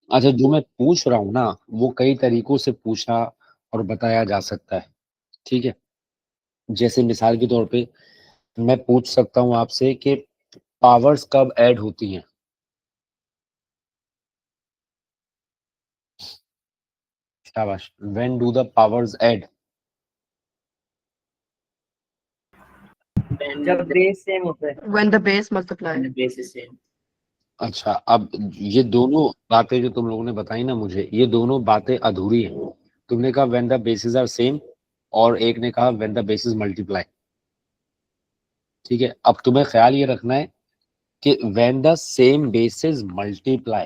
अच्छा, जो मैं पूछ रहा हूँ ना, वो कई तरीकों से पूछा और बताया जा सकता है। ठीक है, जैसे मिसाल के तौर पे मैं पूछ सकता हूँ आपसे कि पावर्स कब ऐड होती हैं। शाबाश, when do the powers add. जब बेस सेम होता है, When the base multiply. Base is same. अच्छा, अब ये दोनों बातें जो तुम लोगों ने बताई ना मुझे, ये दोनों बातें अधूरी हैं। तुमने कहा when the basis are same, और एक ने कहा व्हेन द बेसिस मल्टीप्लाई। ठीक है, अब तुम्हें ख्याल ये रखना है कि when the same basis multiply,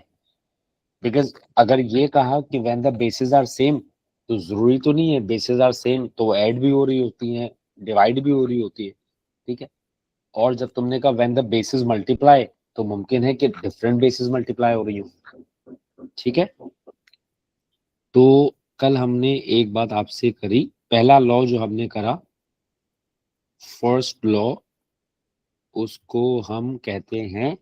because अगर ये कहा कि when the basis are same, तो जरूरी तो नहीं है बेसिस आर सेम तो ऐड भी हो रही होती हैं, डिवाइड भी हो रही होती है। ठीक है, और जब तुमने कहा व्हेन द बेसिस मल्टीप्लाई, तो मुमकिन है कि डिफरेंट बेसिस मल्टीप्लाई हो रही हो। ठीक है, तो कल हमने एक बात आपसे करी, पहला लॉ जो हमने करा, फर्स्ट लॉ, उसको हम कहते हैं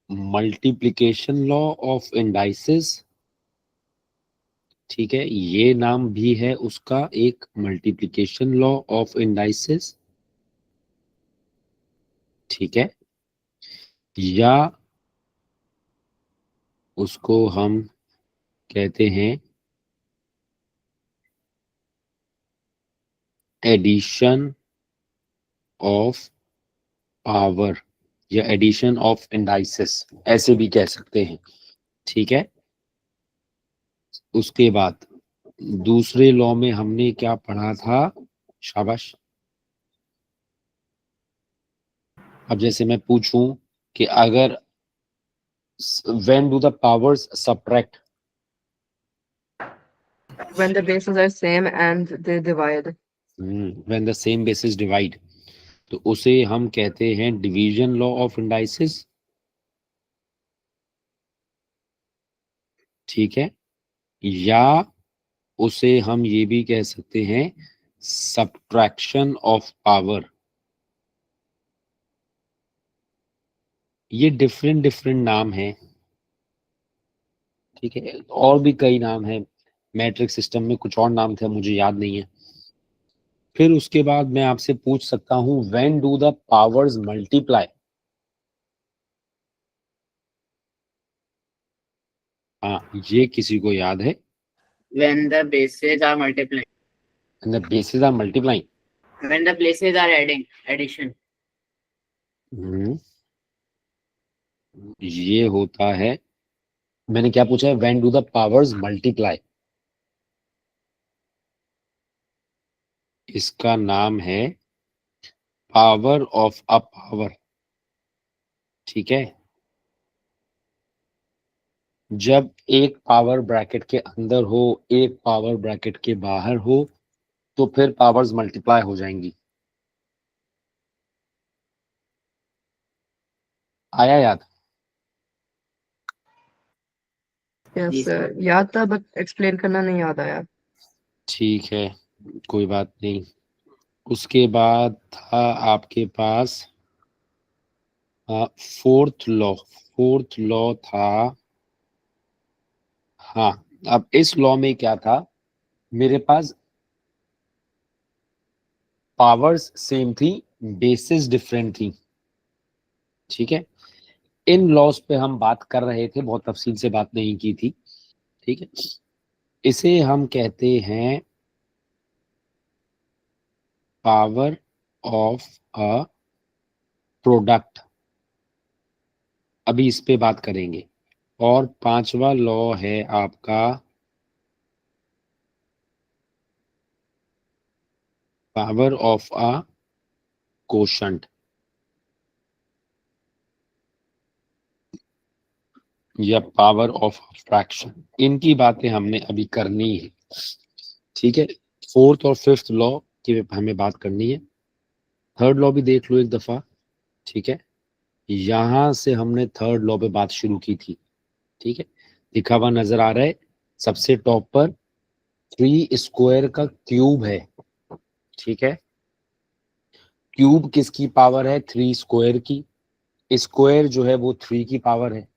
मल्टीप्लिकेशन लॉ ऑफ इंडाइसेस। ठीक है, ये नाम भी है उसका एक, मल्टीप्लिकेशन लॉ ऑफ इंडाइसेस। ठीक है, या उसको हम कहते हैं एडिशन ऑफ पावर, या एडिशन ऑफ इंडाइसेस, ऐसे भी कह सकते हैं। ठीक है, उसके बाद दूसरे लॉ में हमने क्या पढ़ा था? शाबाश। अब जैसे मैं पूछूं कि अगर when do the powers subtract, When the bases are same and they divide. When the same basis divide, तो उसे हम कहते हैं डिवीजन लॉ ऑफ इंडाइसिस। ठीक है, या उसे हम ये भी कह सकते हैं सब्ट्रैक्शन ऑफ पावर। ये डिफरेंट डिफरेंट नाम है। ठीक है, और भी कई नाम है, मैट्रिक्स सिस्टम में कुछ और नाम थे, मुझे याद नहीं है। फिर उसके बाद मैं आपसे पूछ सकता हूं when do the powers multiply. हाँ, ये किसी को याद है? When the bases are multiplying, the basis are multiplying. when the places are adding, addition। ये होता है, मैंने क्या पूछा है? When do the powers multiply, इसका नाम है पावर ऑफ अ पावर। ठीक है, जब एक पावर ब्रैकेट के अंदर हो, एक पावर ब्रैकेट के बाहर हो, तो फिर पावर्स मल्टीप्लाई हो जाएंगी। आया याद? Yes, जी sir. सर। याद था but explain करना नहीं याद आया. ठीक है, कोई बात नहीं। उसके बाद था आपके पास फोर्थ लॉ। फोर्थ लॉ था, हाँ, अब इस लॉ में क्या था, मेरे पास पावर्स सेम थी, बेसिस डिफरेंट थी। ठीक है, इन लॉस पे हम बात कर रहे थे, बहुत तफसील से बात नहीं की थी। ठीक है, इसे हम कहते हैं पावर ऑफ अ प्रोडक्ट। अभी इस पे बात करेंगे। और पांचवा लॉ है आपका पावर ऑफ अ कोशंट, या पावर ऑफ फ्रैक्शन। इनकी बातें हमने अभी करनी है। ठीक है, फोर्थ और फिफ्थ लॉ की हमें बात करनी है। थर्ड लॉ भी देख लो एक दफा। ठीक है, यहां से हमने थर्ड लॉ पे बात शुरू की थी। ठीक है, लिखा हुआ नजर आ रहा है सबसे टॉप पर, 3 स्क्वायर का क्यूब है। ठीक है, क्यूब किसकी पावर है? 3 स्क्वायर की। स्क्वायर जो है वो 3 की पावर है।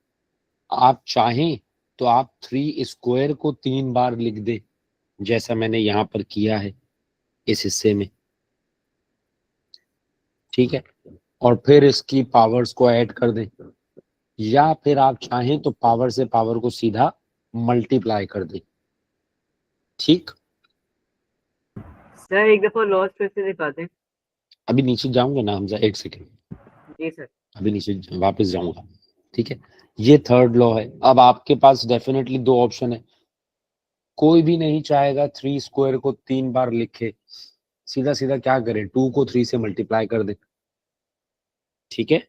आप चाहें तो आप 3 स्क्वायर को 3 बार लिख दें, जैसा मैंने यहाँ पर किया है इस हिस्से में, ठीक है, और फिर इसकी पावर्स को ऐड कर दें, या फिर आप चाहें तो पावर से पावर को सीधा मल्टीप्लाई कर दें, ठीक। सर एक दफा लॉस फिर से दिखा दें। अभी नीचे जाऊंगा ना हमजा, एक सेकेंड, जी सर। अभी नीचे वापस जाऊंगा, ठीक है। ये थर्ड लॉ है। अब आपके पास डेफिनेटली 2 ऑप्शन है, कोई भी नहीं चाहेगा 3 स्क्वायर को 3 बार लिखे, सीधा सीधा क्या करें, 2 को 3 से मल्टीप्लाई कर दें, ठीक है।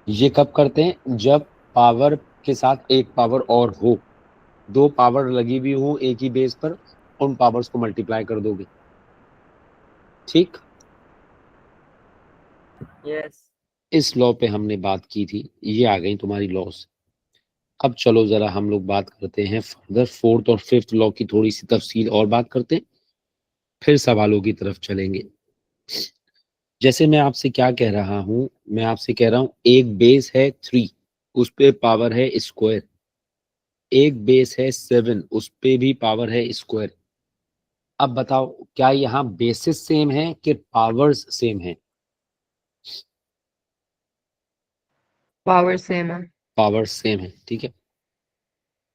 ये कब करते हैं, जब पावर के साथ एक पावर और हो, 2 पावर लगी हुई हो एक ही बेस पर, उन पावर्स को मल्टीप्लाई कर दोगे, ठीक। यस। इस लॉ पे हमने बात की थी, ये आ गई तुम्हारी लॉस। अब चलो जरा हम लोग बात करते हैं फर्दर 4th और 5th लॉ की, थोड़ी सी तफसील और बात करते हैं, फिर सवालों की तरफ चलेंगे। जैसे मैं आपसे क्या कह रहा हूं, मैं आपसे कह रहा हूं एक बेस है 3, उस पे पावर है स्क्वायर, एक बेस है 7, उस पे भी पावर है स्क्वायर। अब बताओ क्या यहाँ बेसिस सेम है कि पावर्स सेम है? Power same है। पावर्स सेम है, ठीक है।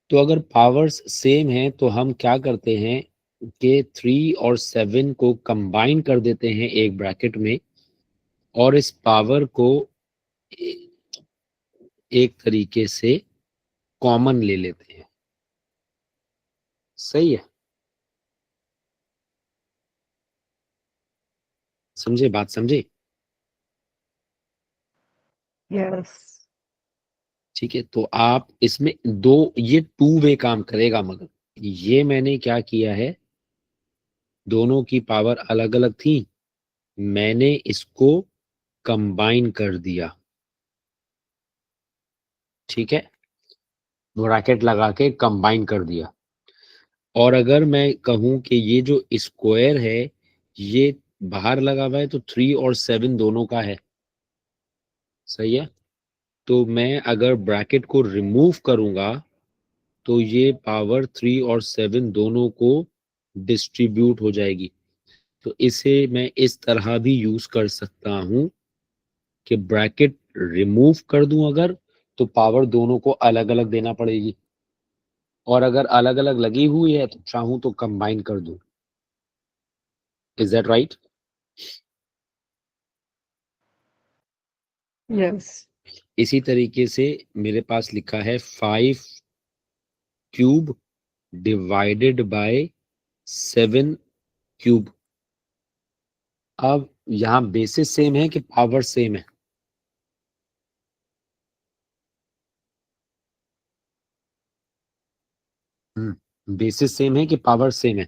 तो अगर पावर्स सेम है तो हम क्या करते हैं कि 3 और 7 को कंबाइन कर देते हैं एक ब्रैकेट में, और इस पावर को एक तरीके से कॉमन ले लेते हैं, सही है, समझे, बात समझे? Yes। ठीक है, तो आप इसमें ये 2 वे काम करेगा, मगर ये मैंने क्या किया है, दोनों की पावर अलग अलग थी, मैंने इसको कंबाइन कर दिया, ठीक है, ब्रैकेट लगा के कंबाइन कर दिया। और अगर मैं कहूं कि ये जो स्क्वायर है ये बाहर लगा हुआ है, तो 3 और 7 दोनों का है, सही है। तो मैं अगर ब्रैकेट को रिमूव करूंगा तो ये पावर 3 और 7 दोनों को डिस्ट्रीब्यूट हो जाएगी। तो इसे मैं इस तरह भी यूज कर सकता हूं कि ब्रैकेट रिमूव कर दूं अगर, तो पावर दोनों को अलग अलग देना पड़ेगी, और अगर अलग अलग लगी हुई है तो चाहूं तो कंबाइन कर दूं। Is that right? Yes। इसी तरीके से मेरे पास लिखा है 5 क्यूब डिवाइडेड बाय 7 क्यूब। अब यहाँ बेसिस सेम है कि पावर सेम है? बेसिस सेम है कि पावर सेम है?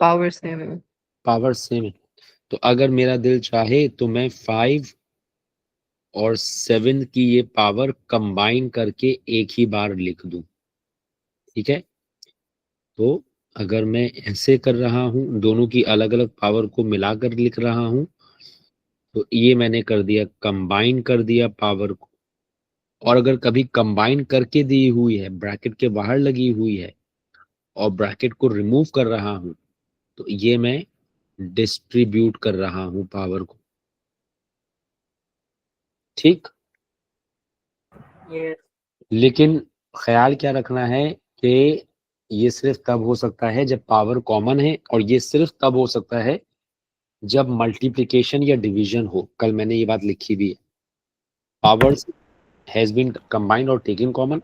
Power same है। पावर सेम है। तो अगर मेरा दिल चाहे तो मैं 5 और 7 की ये पावर कंबाइन करके एक ही बार लिख दूं, ठीक है। तो अगर मैं ऐसे कर रहा हूं, दोनों की अलग अलग पावर को मिलाकर लिख रहा हूं, तो ये मैंने कर दिया, कंबाइन कर दिया पावर को। और अगर कभी कंबाइन करके दी हुई है, ब्रैकेट के बाहर लगी हुई है, और ब्रैकेट को रिमूव कर रहा हूं, तो ये मैं डिस्ट्रीब्यूट कर रहा हूं पावर को, ठीक। यस। लेकिन ख्याल क्या रखना है कि ये सिर्फ तब हो सकता है जब पावर कॉमन है, और ये सिर्फ तब हो सकता है जब मल्टीप्लिकेशन या डिवीजन हो। कल मैंने ये बात लिखी भी है, पावर्स हैज बीन कंबाइंड और टेकन कॉमन,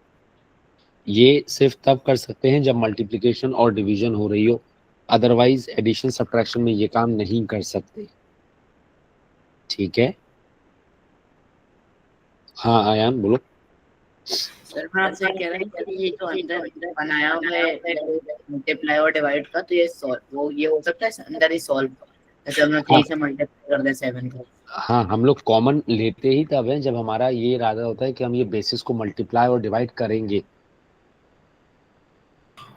ये सिर्फ तब कर सकते हैं जब मल्टीप्लिकेशन और डिवीजन हो रही हो, अदरवाइज एडिशन सब्ट्रैक्शन में ये काम नहीं कर सकते, ठीक है। हाँ आयान बोलो। सर मैं आपसे कह रहा हूँ कि ये जो अंदर बनाया हुआ है मल्टीप्लाई और डिवाइड का, तो ये सॉल्व वो ये हो सकता है अंदर ही सॉल्व, जैसे हम 3 से मल्टीप्लाई कर दें 7 को। हाँ, हम लोग कॉमन लेते ही तब है जब हमारा ये इरादा होता है कि हम ये बेसिस को मल्टीप्लाई और डिवाइड करेंगे,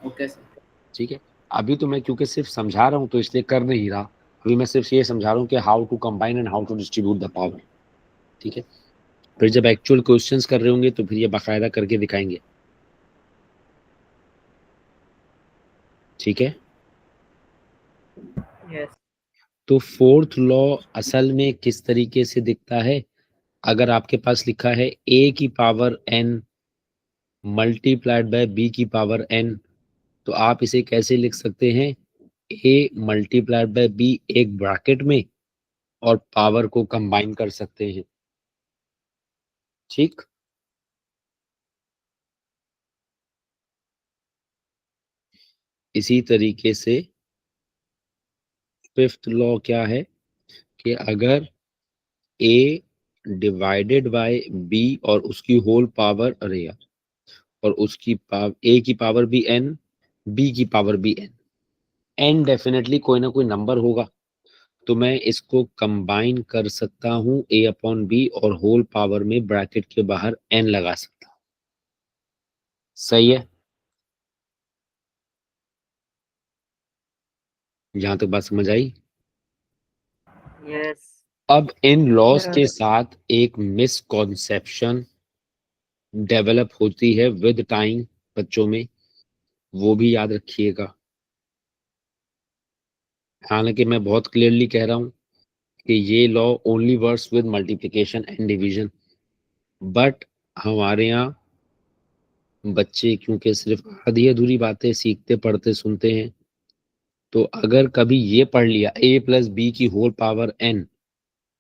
ओके सर। ठीक है। अभी तो मैं क्योंकि सिर्फ समझा रहा हूँ तो इसलिए कर नहीं रहा, अभी मैं सिर्फ ये समझा रहा हूँ कि how to combine and how to distribute the power, ठीक है। फिर जब एक्चुअल क्वेश्चंस कर रहे होंगे तो फिर ये बाकायदा करके दिखाएंगे, ठीक है। Yes. तो फोर्थ लॉ असल में किस तरीके से दिखता है? अगर आपके पास लिखा है a की power n multiplied by b की पावर n, तो आप इसे कैसे लिख सकते हैं? a मल्टीप्लाइड बाय b एक ब्रैकेट में और पावर को कंबाइन कर सकते हैं, ठीक। इसी तरीके से फिफ्थ लॉ क्या है कि अगर a डिवाइडेड बाय b और उसकी होल पावर, अरे यार, और उसकी पावर a की पावर भी n, b की पावर भी n, n डेफिनेटली कोई ना कोई नंबर होगा, तो मैं इसको कंबाइन कर सकता हूं a अपॉन b और होल पावर में ब्रैकेट के बाहर n लगा सकता हूं, सही है। यहां तक बात समझ आई? Yes. अब इन लॉस के Yes. साथ एक मिसकॉन्सेप्शन डेवलप होती है विद टाइम बच्चों में, वो भी याद रखिएगा। हालांकि मैं बहुत क्लियरली कह रहा हूं कि ये law only works with multiplication and division, but हमारे यहाँ बच्चे क्योंकि सिर्फ आधी अधूरी बातें सीखते पढ़ते सुनते हैं, तो अगर कभी ये पढ़ लिया a प्लस बी की होल पावर n,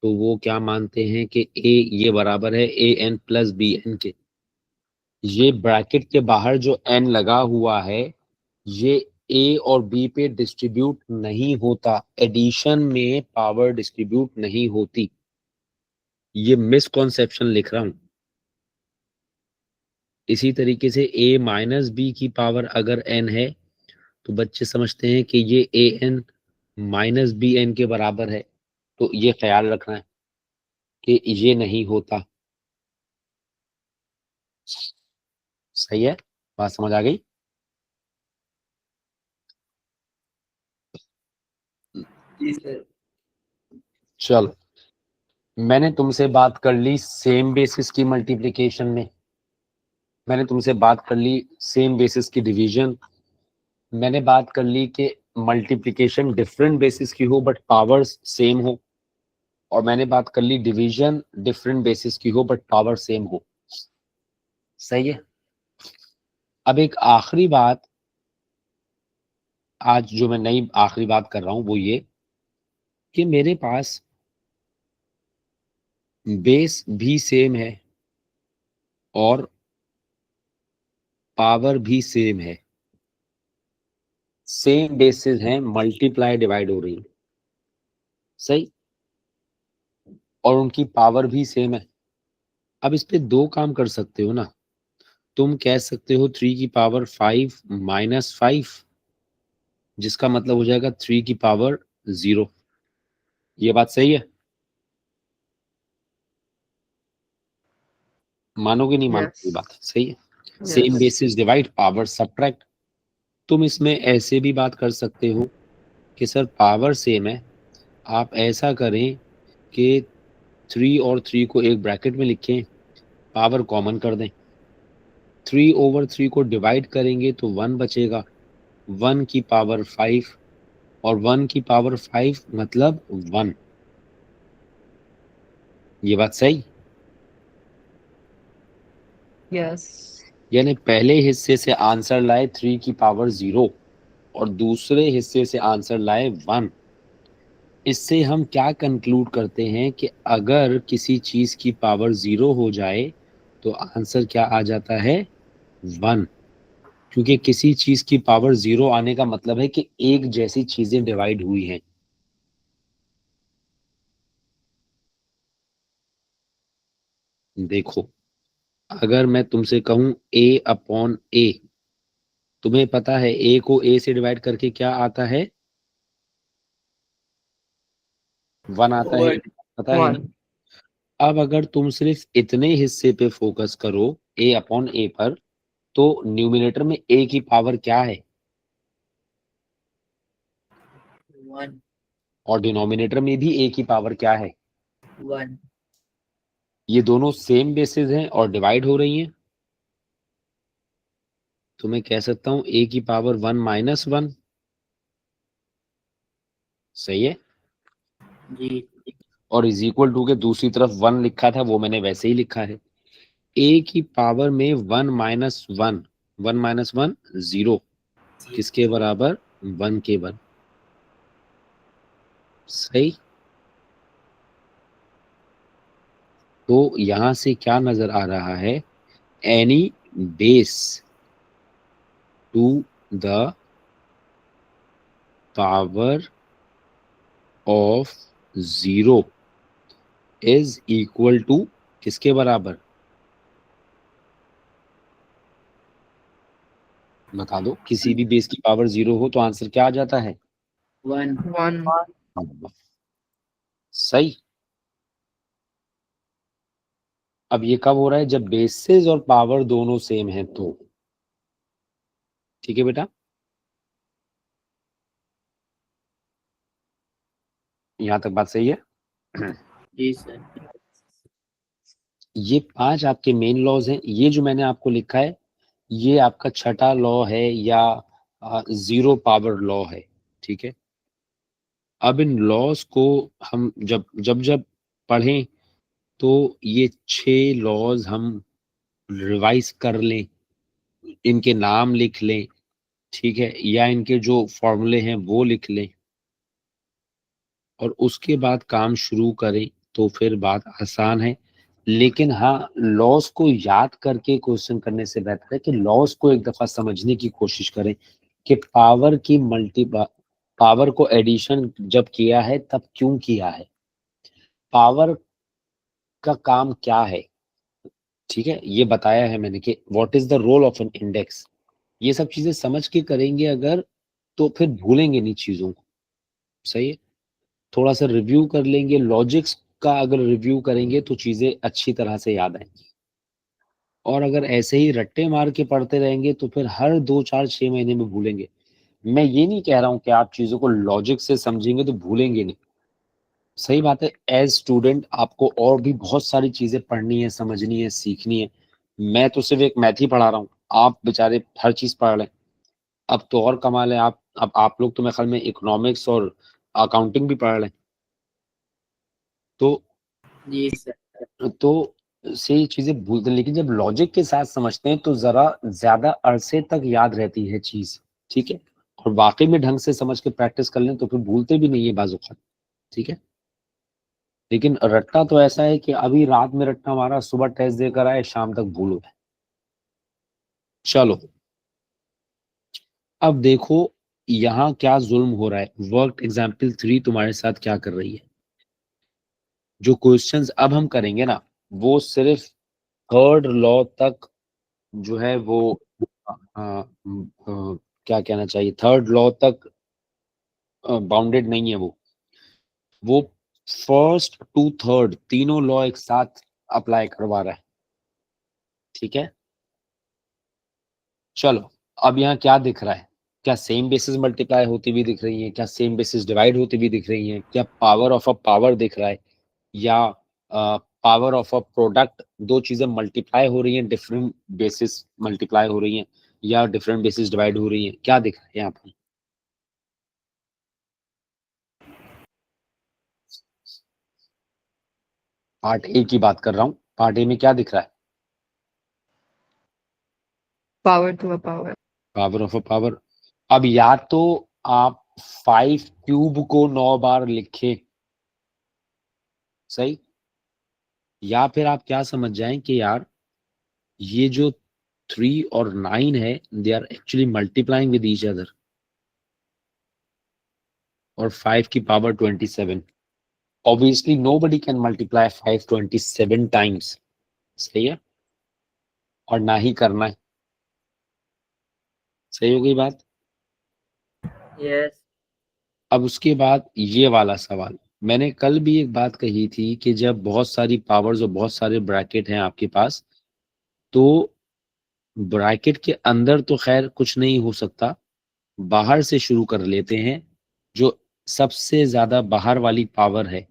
तो वो क्या मानते हैं कि a ये बराबर है a n plus b n के। ये ब्रैकेट के बाहर जो n लगा हुआ है ये a और b पे डिस्ट्रीब्यूट नहीं होता, एडिशन में पावर डिस्ट्रीब्यूट नहीं होती। ये मिसकॉन्सेप्शन लिख रहा हूं। इसी तरीके से a माइनस बी की पावर अगर n है तो बच्चे समझते हैं कि ये A N minus B N के बराबर है, तो ये ख्याल रखना है कि ये नहीं होता, सही है। बात समझ आ गई? जी सर। चलो, मैंने तुमसे बात कर ली सेम बेसिस की मल्टीप्लिकेशन में, मैंने तुमसे बात कर ली सेम बेसिस की डिवीजन, मैंने बात कर ली कि मल्टीप्लिकेशन डिफरेंट बेसिस की हो बट पावर्स सेम हो, और मैंने बात कर ली डिवीजन डिफरेंट बेसिस की हो बट पावर सेम हो, सही है। अब एक आखिरी बात, आज जो मैं नई आखिरी बात कर रहा हूं वो ये कि मेरे पास बेस भी सेम है और पावर भी सेम है, सेम बेसिस हैं, मल्टीप्लाई डिवाइड हो रही है, सही, और उनकी पावर भी सेम है। अब इस पे दो काम कर सकते हो ना, तुम कह सकते हो 3 की पावर 5 माइनस 5, जिसका मतलब हो जाएगा 3 की पावर 0। ये बात सही है? मानोगे नहीं मानोगे? ये Yes. बात सही है। Same Yes. Basis divide power subtract. तुम इसमें ऐसे भी बात कर सकते हो कि सर पावर सेम है, आप ऐसा करें कि 3 और 3 को एक ब्रैकेट में लिखें, पावर कॉमन कर दें, 3/3 को डिवाइड करेंगे तो 1 बचेगा, 1 की पावर 5 और 1 की पावर 5 मतलब 1। ये बात सही? Yes. यानी पहले हिस्से से आंसर लाए 3 की पावर 0 और दूसरे हिस्से से आंसर लाए 1। इससे हम क्या कंक्लूड करते हैं कि अगर किसी चीज की पावर 0 हो जाए तो आंसर क्या आ जाता है? 1। क्योंकि किसी चीज की पावर 0 आने का मतलब है कि एक जैसी चीजें डिवाइड हुई हैं। देखो, अगर मैं तुमसे कहूं a अपॉन a, तुम्हें पता है a को a से डिवाइड करके क्या आता है? 1 आता है, पता है ना? 1. अब अगर तुम सिर्फ इतने हिस्से पे फोकस करो a अपॉन a पर, तो न्यूमिनेटर में a की पावर क्या है 1 और डिनोमिनेटर में भी a की पावर क्या है? 1 ये दोनों सेम बेसिस हैं और डिवाइड हो रही हैं, तो मैं कह सकता हूं a की पावर 1 माइनस 1, सही है, जी और इज इक्वल टू के दूसरी तरफ 1 लिखा था वो मैंने वैसे ही लिखा है। a की पावर में 1 माइनस 1, 1 माइनस 1 0, किसके बराबर, 1 के बराबर, सही। तो यहां से क्या नजर आ रहा है, any base to the power of 0 is equal to किसके बराबर, बता दो। किसी भी बेस की पावर 0 हो तो आंसर क्या आ जाता है, 1। 1. सही। अब ये कब हो रहा है, जब बेसिस और पावर दोनों सेम है तो, ठीक है बेटा, यहां तक बात सही है। जी सर। ये 5 आपके मेन लॉज हैं, ये जो मैंने आपको लिखा है ये आपका छठा लॉ है या जीरो पावर लॉ है, ठीक है। अब इन लॉज को हम जब जब जब पढ़ें तो ये 6 लॉज हम रिवाइज कर लें, इनके नाम लिख लें, ठीक है, या इनके जो फॉर्मूले हैं वो लिख लें और उसके बाद काम शुरू करें तो फिर बात आसान है। लेकिन हाँ, लॉस को याद करके क्वेश्चन करने से बेहतर है कि लॉस को एक दफा समझने की कोशिश करें कि पावर को एडिशन जब किया है तब क्यों किया है, पावर का काम क्या है, ठीक है, ये बताया है मैंने कि what is the role of an index. ये सब चीजें समझ के करेंगे अगर, तो फिर भूलेंगे नहीं चीजों को, सही है। थोड़ा सा रिव्यू कर लेंगे, लॉजिक्स का अगर रिव्यू करेंगे तो चीजें अच्छी तरह से याद आएंगी। और अगर ऐसे ही रट्टे मार के पढ़ते रहेंगे तो फिर हर 2 4 6 महीने में भूलेंगे। मैं ये नहीं कह रहा हूं कि आप चीजों को लॉजिक से समझेंगे तो भूलेंगे नहीं, सही बात है। एज स्टूडेंट आपको और भी बहुत सारी चीजें पढ़नी है, समझनी है, सीखनी है। मैं तो सिर्फ एक मैथ ही पढ़ा रहा हूँ, आप बेचारे हर चीज पढ़ रहे हैं। अब तो और कमाल है, आप अब आप लोग तो मेरे ख्याल में इकोनॉमिक्स और अकाउंटिंग भी पढ़ रहे हैं। तो जी सर। तो से ये चीजें भूलते हैं, लेकिन जब लॉजिक के साथ समझते हैं तो जरा ज्यादा अरसे तक याद रहती है चीज, ठीक है। और वाकई में ढंग से समझ के प्रैक्टिस कर लें तो फिर भूलते भी नहीं है बाजुकात, ठीक है। लेकिन रट्टा तो ऐसा है कि अभी रात में रट्टा मारा, सुबह टेस्ट देकर आए, शाम तक भूल गए। चलो अब देखो यहाँ क्या जुल्म हो रहा है, वर्क एग्जाम्पल 3 तुम्हारे साथ क्या कर रही है। जो क्वेश्चंस अब हम करेंगे ना वो सिर्फ थर्ड लॉ तक जो है वो क्या कहना चाहिए, थर्ड लॉ तक बाउंडेड नहीं है वो फर्स्ट टू थर्ड तीनों लॉ एक साथ अप्लाई करवा रहा है, ठीक है। चलो अब यहाँ क्या दिख रहा है, क्या सेम बेसिस मल्टीप्लाई होती हुई दिख रही है, क्या सेम बेसिस डिवाइड होती हुई दिख रही है, क्या पावर ऑफ अ पावर दिख रहा है, या पावर ऑफ अ प्रोडक्ट, दो चीजें मल्टीप्लाई हो रही हैं, डिफरेंट बेसिस मल्टीप्लाई हो रही हैं, या डिफरेंट बेसिस डिवाइड हो रही हैं, क्या दिख रहा है यहाँ पर। पार्ट ए की बात कर रहा हूँ, पार्ट ए में क्या दिख रहा है, Power to a power. Power of a power. अब या तो आप 5 क्यूब को 9 बार लिखें, सही, या फिर आप क्या समझ जाएं कि यार ये जो 3 और 9 है they are actually multiplying with each other, और 5 की power 27, obviously nobody can multiply 5 27 times, सही है, और ना ही करना है, सही हो गई बात। यस। अब उसके बाद ये वाला सवाल, मैंने कल भी एक बात कही थी कि जब बहुत सारी पावर्स और बहुत सारे ब्रैकेट हैं आपके पास तो ब्रैकेट के अंदर तो खैर कुछ नहीं हो सकता, बाहर से शुरू कर लेते हैं। जो सबसे ज्यादा बाहर वाली पावर है,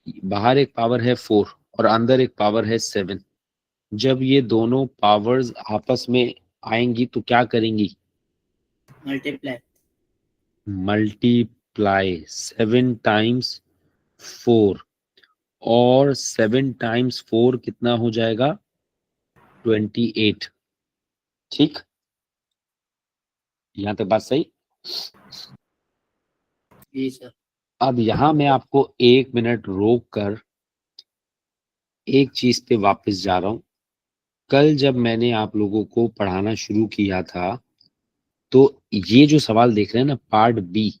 बाहर एक पावर है 4 और अंदर एक पावर है 7। जब ये दोनों पावर्स आपस में आएंगी तो क्या करेंगी? मल्टीप्लाई। मल्टीप्लाई 7 टाइम्स 4, और 7 टाइम्स 4 कितना हो जाएगा? 28। ठीक, यहाँ तक बात सही? जी सर। अब यहाँ मैं आपको 1 मिनट रोक कर एक चीज पे वापस जा रहा हूं। कल जब मैंने आप लोगों को पढ़ाना शुरू किया था तो ये जो सवाल देख रहे हैं ना, पार्ट बी,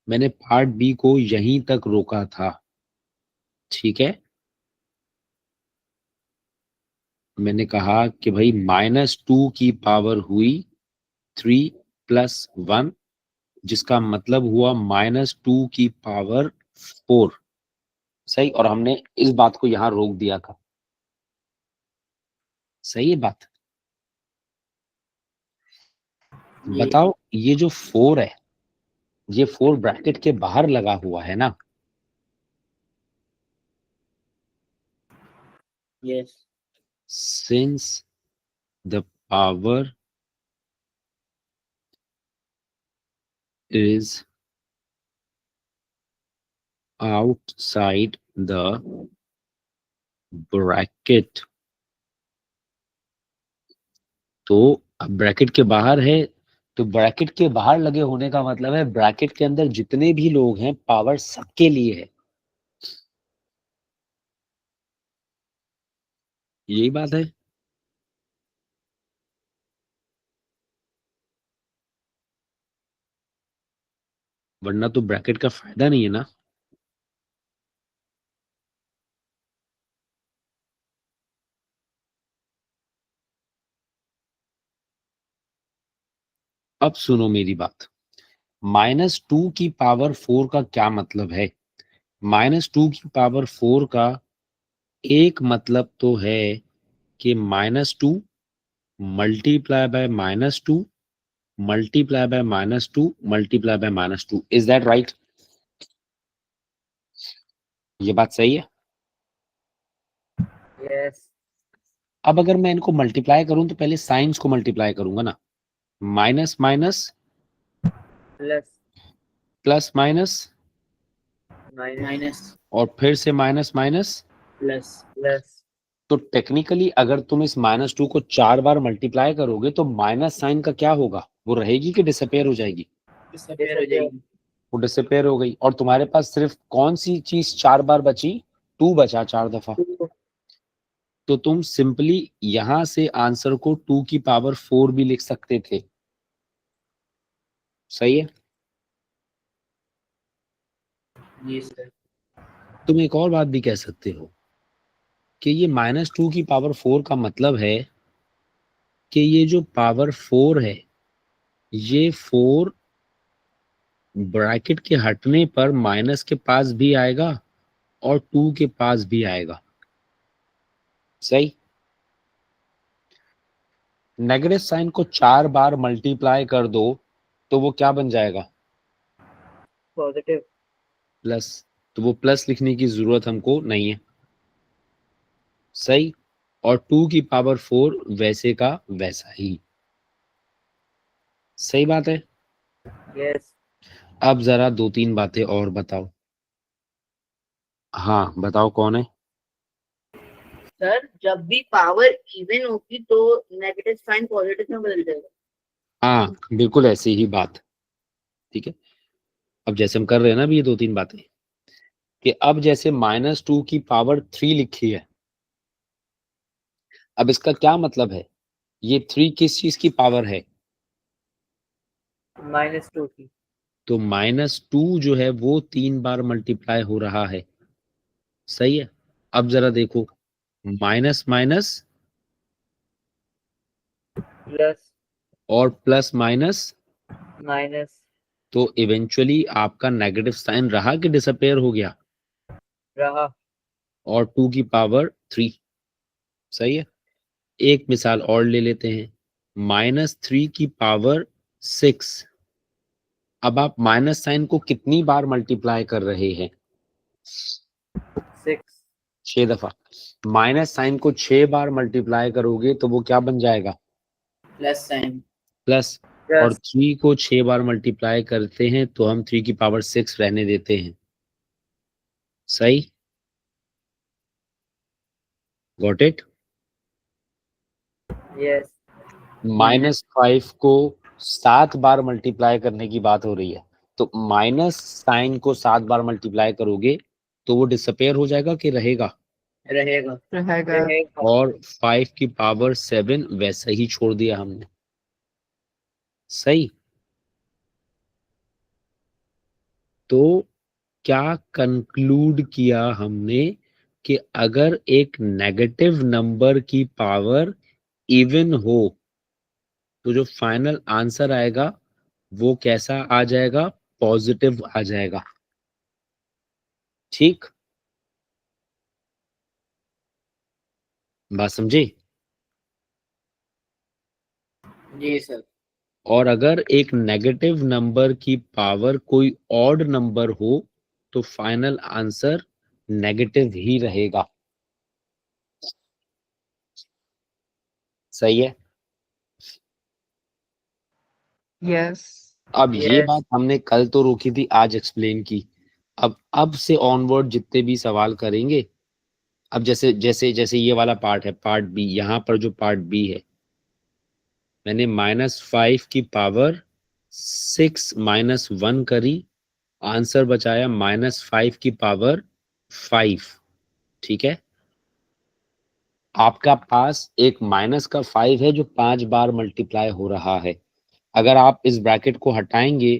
मैंने पार्ट बी को यहीं तक रोका था। ठीक है, मैंने कहा कि भाई -2 की पावर हुई 3 + 1, जिसका मतलब हुआ -2 की पावर 4। सही, और हमने इस बात को यहां रोक दिया था। सही है बात? जी। बताओ, ये जो 4 है, ये 4 ब्रैकेट के बाहर लगा हुआ है ना? Yes. Since the power is outside the bracket, तो अब ब्रैकेट के बाहर है, तो ब्रैकेट के बाहर लगे होने का मतलब है ब्रैकेट के अंदर जितने भी लोग हैं पावर सबके लिए है। यही बात है। वरना तो ब्रैकेट का फायदा नहीं है ना। अब सुनो मेरी बात, -2 की पावर 4 का क्या मतलब है? -2 की पावर 4 का एक मतलब तो है कि -2 multiply by -2 multiply by -2 multiply by -2। Is that right? ये बात सही है? यस। अब अगर मैं इनको मल्टीप्लाई करूं तो पहले साइंस को मल्टीप्लाई करूंगा ना। Minus minus plus plus minus minus और फिर से माइनस माइनस। Plus plus. तो टेक्निकली अगर तुम इस -2 को 4 बार मल्टीप्लाई करोगे तो माइनस साइन का क्या होगा? वो रहेगी कि डिसअपेयर हो जाएगी? डिसअपेयर हो जाएगी। वो डिसअपेयर हो गई, और तुम्हारे पास सिर्फ कौन सी चीज 4 बार बची? 2 बचा 4 दफा। तो तुम सिंपली यहां से आंसर को 2 की पावर 4 भी लिख सकते थे। सही है? जी सर। तुम एक और बात भी कह सकते हो कि ये -2 की पावर 4 का मतलब है कि ये जो पावर 4 है, ये 4 ब्रैकेट के हटने पर माइनस के पास भी आएगा और 2 के पास भी आएगा। सही। नेगेटिव साइन को 4 बार मल्टीप्लाई कर दो तो वो क्या बन जाएगा? पॉजिटिव। प्लस। तो वो प्लस लिखने की जरूरत हमको नहीं है। सही। और 2 की पावर 4 वैसे का वैसा ही। सही बात है। यस। अब जरा 2-3 बातें और बताओ। हाँ बताओ, कौन है? सर जब भी पावर इवन होगी तो नेगेटिव साइन पॉजिटिव में बदल जाएगा। हाँ बिल्कुल ऐसी ही बात। ठीक है, अब जैसे हम कर रहे हैं ना अभी ये 2-3 बातें, कि अब जैसे -2 की पावर 3 लिखी है, अब इसका क्या मतलब है? ये 3 किस चीज की पावर है? -2 की। तो -2 जो है वो 3 बार मल्टीप्लाई हो रहा है। सही है। अब जरा देखो, माइनस माइनस प्लस और प्लस माइनस, माइनस तो इवेंचुअली आपका नेगेटिव साइन रहा कि डिसअपेयर हो गया? रहा। और 2 की पावर 3। सही है। एक मिसाल और ले लेते हैं, -3 की पावर 6। अब आप माइनस साइन को कितनी बार मल्टीप्लाई कर रहे हैं? 6। 6 दफा। माइनस साइन को 6 बार मल्टीप्लाई करोगे तो वो क्या बन जाएगा? Plus sign. प्लस। और 3 को 6 बार मल्टीप्लाई करते हैं तो हम 3 की पावर 6 रहने देते हैं। सही, गॉट इट। यस। -5 को 7 बार मल्टीप्लाई करने की बात हो रही है, तो माइनस साइन को 7 बार मल्टीप्लाई करोगे तो वो डिसअपेयर हो जाएगा कि रहेगा? रहेगा। रहेगा। और 5 की पावर 7 वैसे ही छोड़ दिया हमने। सही। तो क्या कंक्लूड किया हमने कि अगर एक नेगेटिव नंबर की पावर इवन हो तो जो फाइनल आंसर आएगा वो कैसा आ जाएगा? पॉजिटिव आ जाएगा। ठीक, बात समझे? जी सर। और अगर एक नेगेटिव नंबर की पावर कोई ऑड नंबर हो तो फाइनल आंसर नेगेटिव ही रहेगा। सही है। Yes. अब ये Yes. बात हमने कल तो रोकी थी, आज एक्सप्लेन की। अब से ऑनवर्ड जितने भी सवाल करेंगे, अब जैसे जैसे जैसे ये वाला पार्ट है, पार्ट बी, यहाँ पर जो पार्ट बी है, मैंने -5 की पावर 6 -1 करी, आंसर बचाया -5 की पावर 5। ठीक है, आपका पास एक माइनस का 5 है जो 5 बार मल्टीप्लाई हो रहा है। अगर आप इस ब्रैकेट को हटाएंगे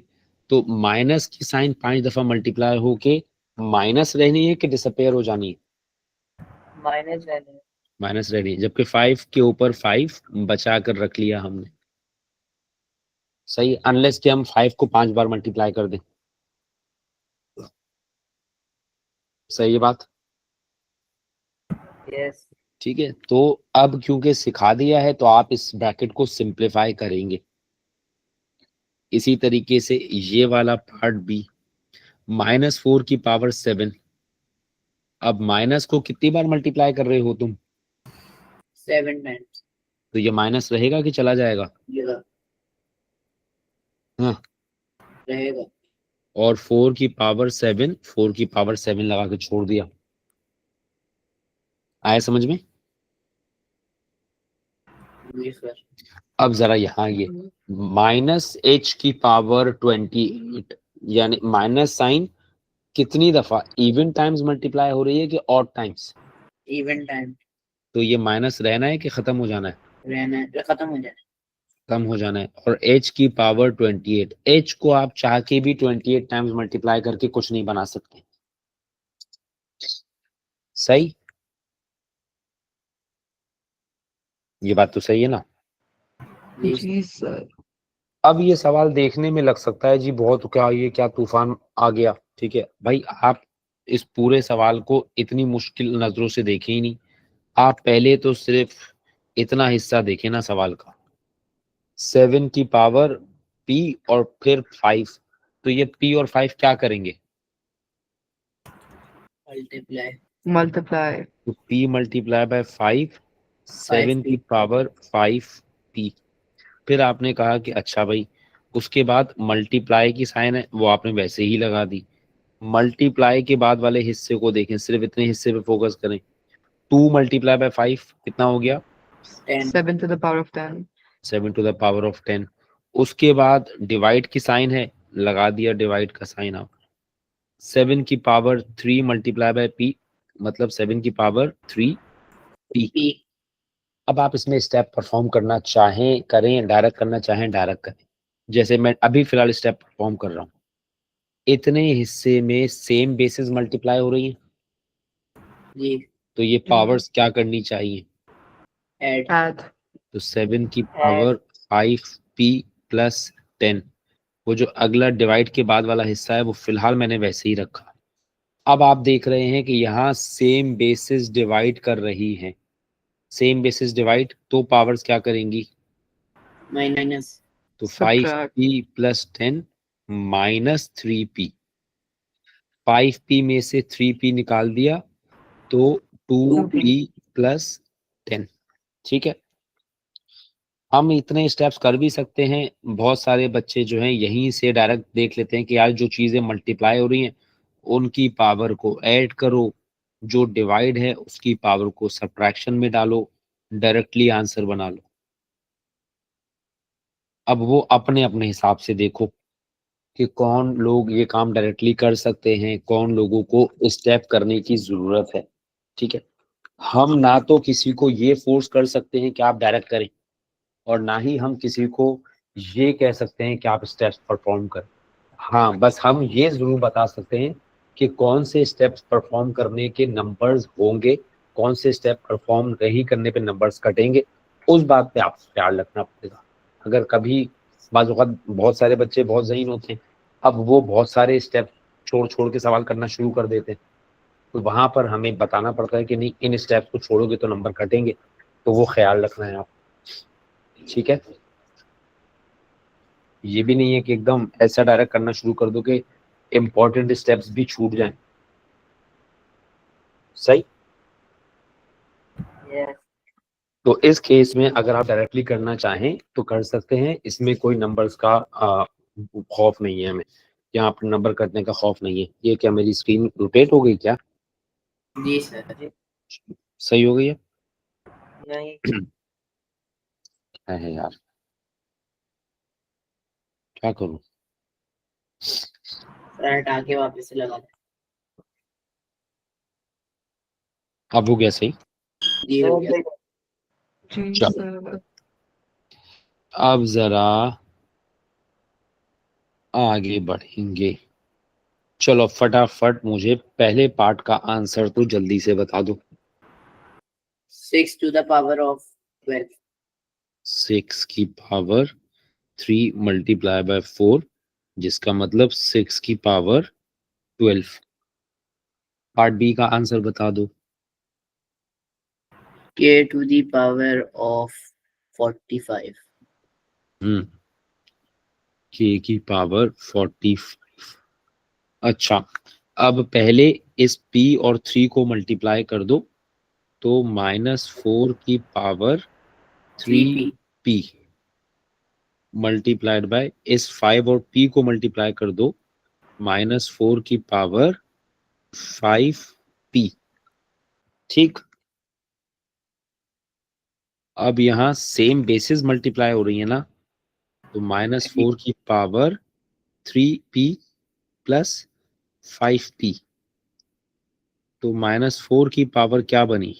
तो माइनस की साइन 5 दफा मल्टीप्लाई होके माइनस रहनी है कि डिसअपेयर हो जानी है? माइनस रहने। माइनस रहनी है, जबकि 5 के ऊपर 5 बचा कर रख लिया हमने। सही, अनलेस कि हम 5 को 5 बार मल्टीप्लाई कर दें। सही है बात। यस। ठीक है, तो अब क्योंकि सिखा दिया है तो आप इस ब्रैकेट को सिंप्लीफाई करेंगे। इसी तरीके से ये वाला पार्ट बी, -4 की पावर 7। अब माइनस को कितनी बार मल्टीप्लाई कर रहे हो तुम? 7 टाइम्स। तो ये माइनस रहेगा कि चला जाएगा? हाँ। रहेगा। और 4 की पावर 7, 4 की पावर 7 लगा के छोड़ दिया। आया समझ में? जी सर। अब जरा यहाँ ये -h की पावर 28, यानी माइनस साइन कितनी दफा इवन टाइम्स मल्टीप्लाई हो रही है कि ऑड टाइम्स? Even time. तो ये माइनस रहना है कि खत्म हो जाना है? रहना है, खत्म हो जाए। कम हो जाना है। और h की पावर 28, h को आप चाह के भी 28 टाइम्स मल्टीप्लाई करके कुछ नहीं बना सकते। सही, ये बात तो सही है ना? जी सर। अब ये सवाल देखने में लग सकता है जी बहुत, क्या ये क्या तूफान आ गया। ठीक है भाई, आप इस पूरे सवाल को इतनी मुश्किल नजरों से देखें ही नहीं। आप पहले तो सिर्फ इतना हिस्सा देखें ना सवाल का, 7 की पावर p और फिर 5। तो ये p और 5 क्या करेंगे? मल्टीप्लाई। तो p मल्टीप्लाई बाय 5, 7 की पावर 5p। फिर आपने कहा कि अच्छा भाई, उसके बाद मल्टीप्लाई की साइन है वो आपने वैसे ही लगा दी। मल्टीप्लाई के बाद वाले हिस्से को देखें, सिर्फ इतने हिस्से पे फोकस करें। 2 मल्टीप्लाई बाय 5 कितना हो गया? 7 to the power of 10. 7 to the power of 10। उसके बाद डिवाइड की साइन है, लगा दिया डिवाइड का साइन आप। 7 की पावर 3 मल्टीप्लाई बाय p, मतलब 7 की पावर 3 p। अब आप इसमें स्टेप परफॉर्म करना चाहें करें, डायरेक्ट करना चाहें डायरेक्ट करें, जैसे मैं अभी फिलहाल स्टेप परफॉर्म कर रहा हूँ। इतने हिस्से में सेम बेसिस मल्टीप्लाई हो रही है जी। तो ये पावर्स क्या करनी चाहिए? Add. तो 7 की पावर 5p प्लस 10। वो जो अगला डिवाइड के बाद वाला हिस्सा है वो फिलहाल मैंने वैसे ही रखा। अब आप देख रहे हैं कि यहाँ सेम बेसिस डिवाइड कर रही हैं। सेम बेसिस डिवाइड तो पावर्स क्या करेंगी? माइनस। तो Subtract. 5p plus 10 -3p। 5p में से 3p निकाल दिया तो 2p प्लस 10। ठीक है, हम इतने स्टेप्स कर भी सकते हैं। बहुत सारे बच्चे जो हैं यहीं से डायरेक्ट देख लेते हैं कि यार जो चीजें मल्टीप्लाई हो रही हैं उनकी पावर को ऐड करो, जो डिवाइड है उसकी पावर को सब्ट्रैक्शन में डालो, डायरेक्टली आंसर बना लो। अब वो अपने अपने हिसाब से देखो कि कौन लोग ये काम डायरेक्टली कर सकते हैं, कौन लोगों को स्टेप करने की जरूरत है। ठीक है, हम ना तो किसी को ये फोर्स कर सकते हैं कि आप डायरेक्ट करें, और ना ही हम किसी को ये कह सकते हैं कि आप स्टेप्स परफॉर्म करें। हाँ, बस हम ये जरूर बता सकते हैं कि कौन से स्टेप्स परफॉर्म करने के नंबर्स होंगे, कौन से स्टेप परफॉर्म नहीं करने पे नंबर्स कटेंगे। उस बात पे आपको ख्याल रखना पड़ेगा। अगर कभी बाज़ औक़ात बहुत सारे बच्चे बहुत ज़हीन होते हैं, अब वो बहुत सारे स्टेप छोड़ छोड़ के सवाल करना शुरू कर देते हैं, तो वहां पर हमें बताना पड़ता है कि नहीं, इन स्टेप्स को छोड़ोगे तो नंबर कटेंगे, तो वो ख्याल रखना है आप। ठीक है, ये भी नहीं है कि एकदम ऐसा डायरेक्ट करना शुरू कर दो कि इम्पोर्टेंट स्टेप्स भी छूट जाएं। सही। Yes. तो इस केस में अगर आप डायरेक्टली करना चाहें तो कर सकते हैं, इसमें कोई नंबर्स का खौफ नहीं है हमें, यहाँ पर नंबर कटने का खौफ नहीं है। ये क्या मेरी स्क्रीन रोटेट हो गई क्या? जी सर। सही हो गई है? नहीं है यार, क्या करूं? सर, हटा के वापस से लगा दें। अब हो गया सही? जी हो गया। जी चलो, सर। अब जरा आगे बढ़ेंगे। चलो फटाफट मुझे पहले पार्ट का आंसर तो जल्दी से बता दो। 6 to the power of 12. 6 की पावर 3 मल्टीप्लाई बाय 4, जिसका मतलब 6 की पावर 12। पार्ट बी का आंसर बता दो। K to the power of 45. k की पावर 45। अच्छा, अब पहले इस p और 3 को मल्टीप्लाई कर दो, तो -4 की power 3p. 3p multiplied by इस 5 और p को मल्टीप्लाई कर दो, -4 की पावर 5p। ठीक, अब यहाँ सेम बेसिस मल्टीप्लाई हो रही है ना, तो -4 की पावर 3p प्लस 5p, तो -4 की पावर क्या बनी?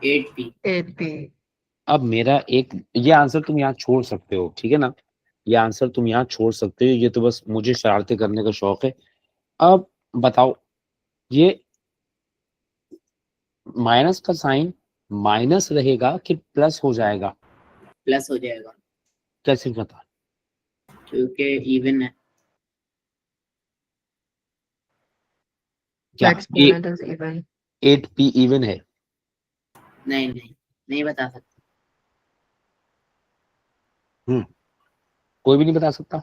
8p. 8p। अब मेरा एक, ये आंसर तुम यहाँ छोड़ सकते हो, ठीक है ना, ये आंसर तुम यहाँ छोड़ सकते हो, ये तो बस मुझे शरारतें करने का शौक है। अब बताओ, ये माइनस का साइन माइनस रहेगा कि प्लस हो जाएगा? प्लस हो जाएगा कैसे पता? क्योंकि इवन है। The क्या exponent is even. 8p even है? नहीं नहीं, नहीं बता सकते। कोई भी नहीं बता सकता?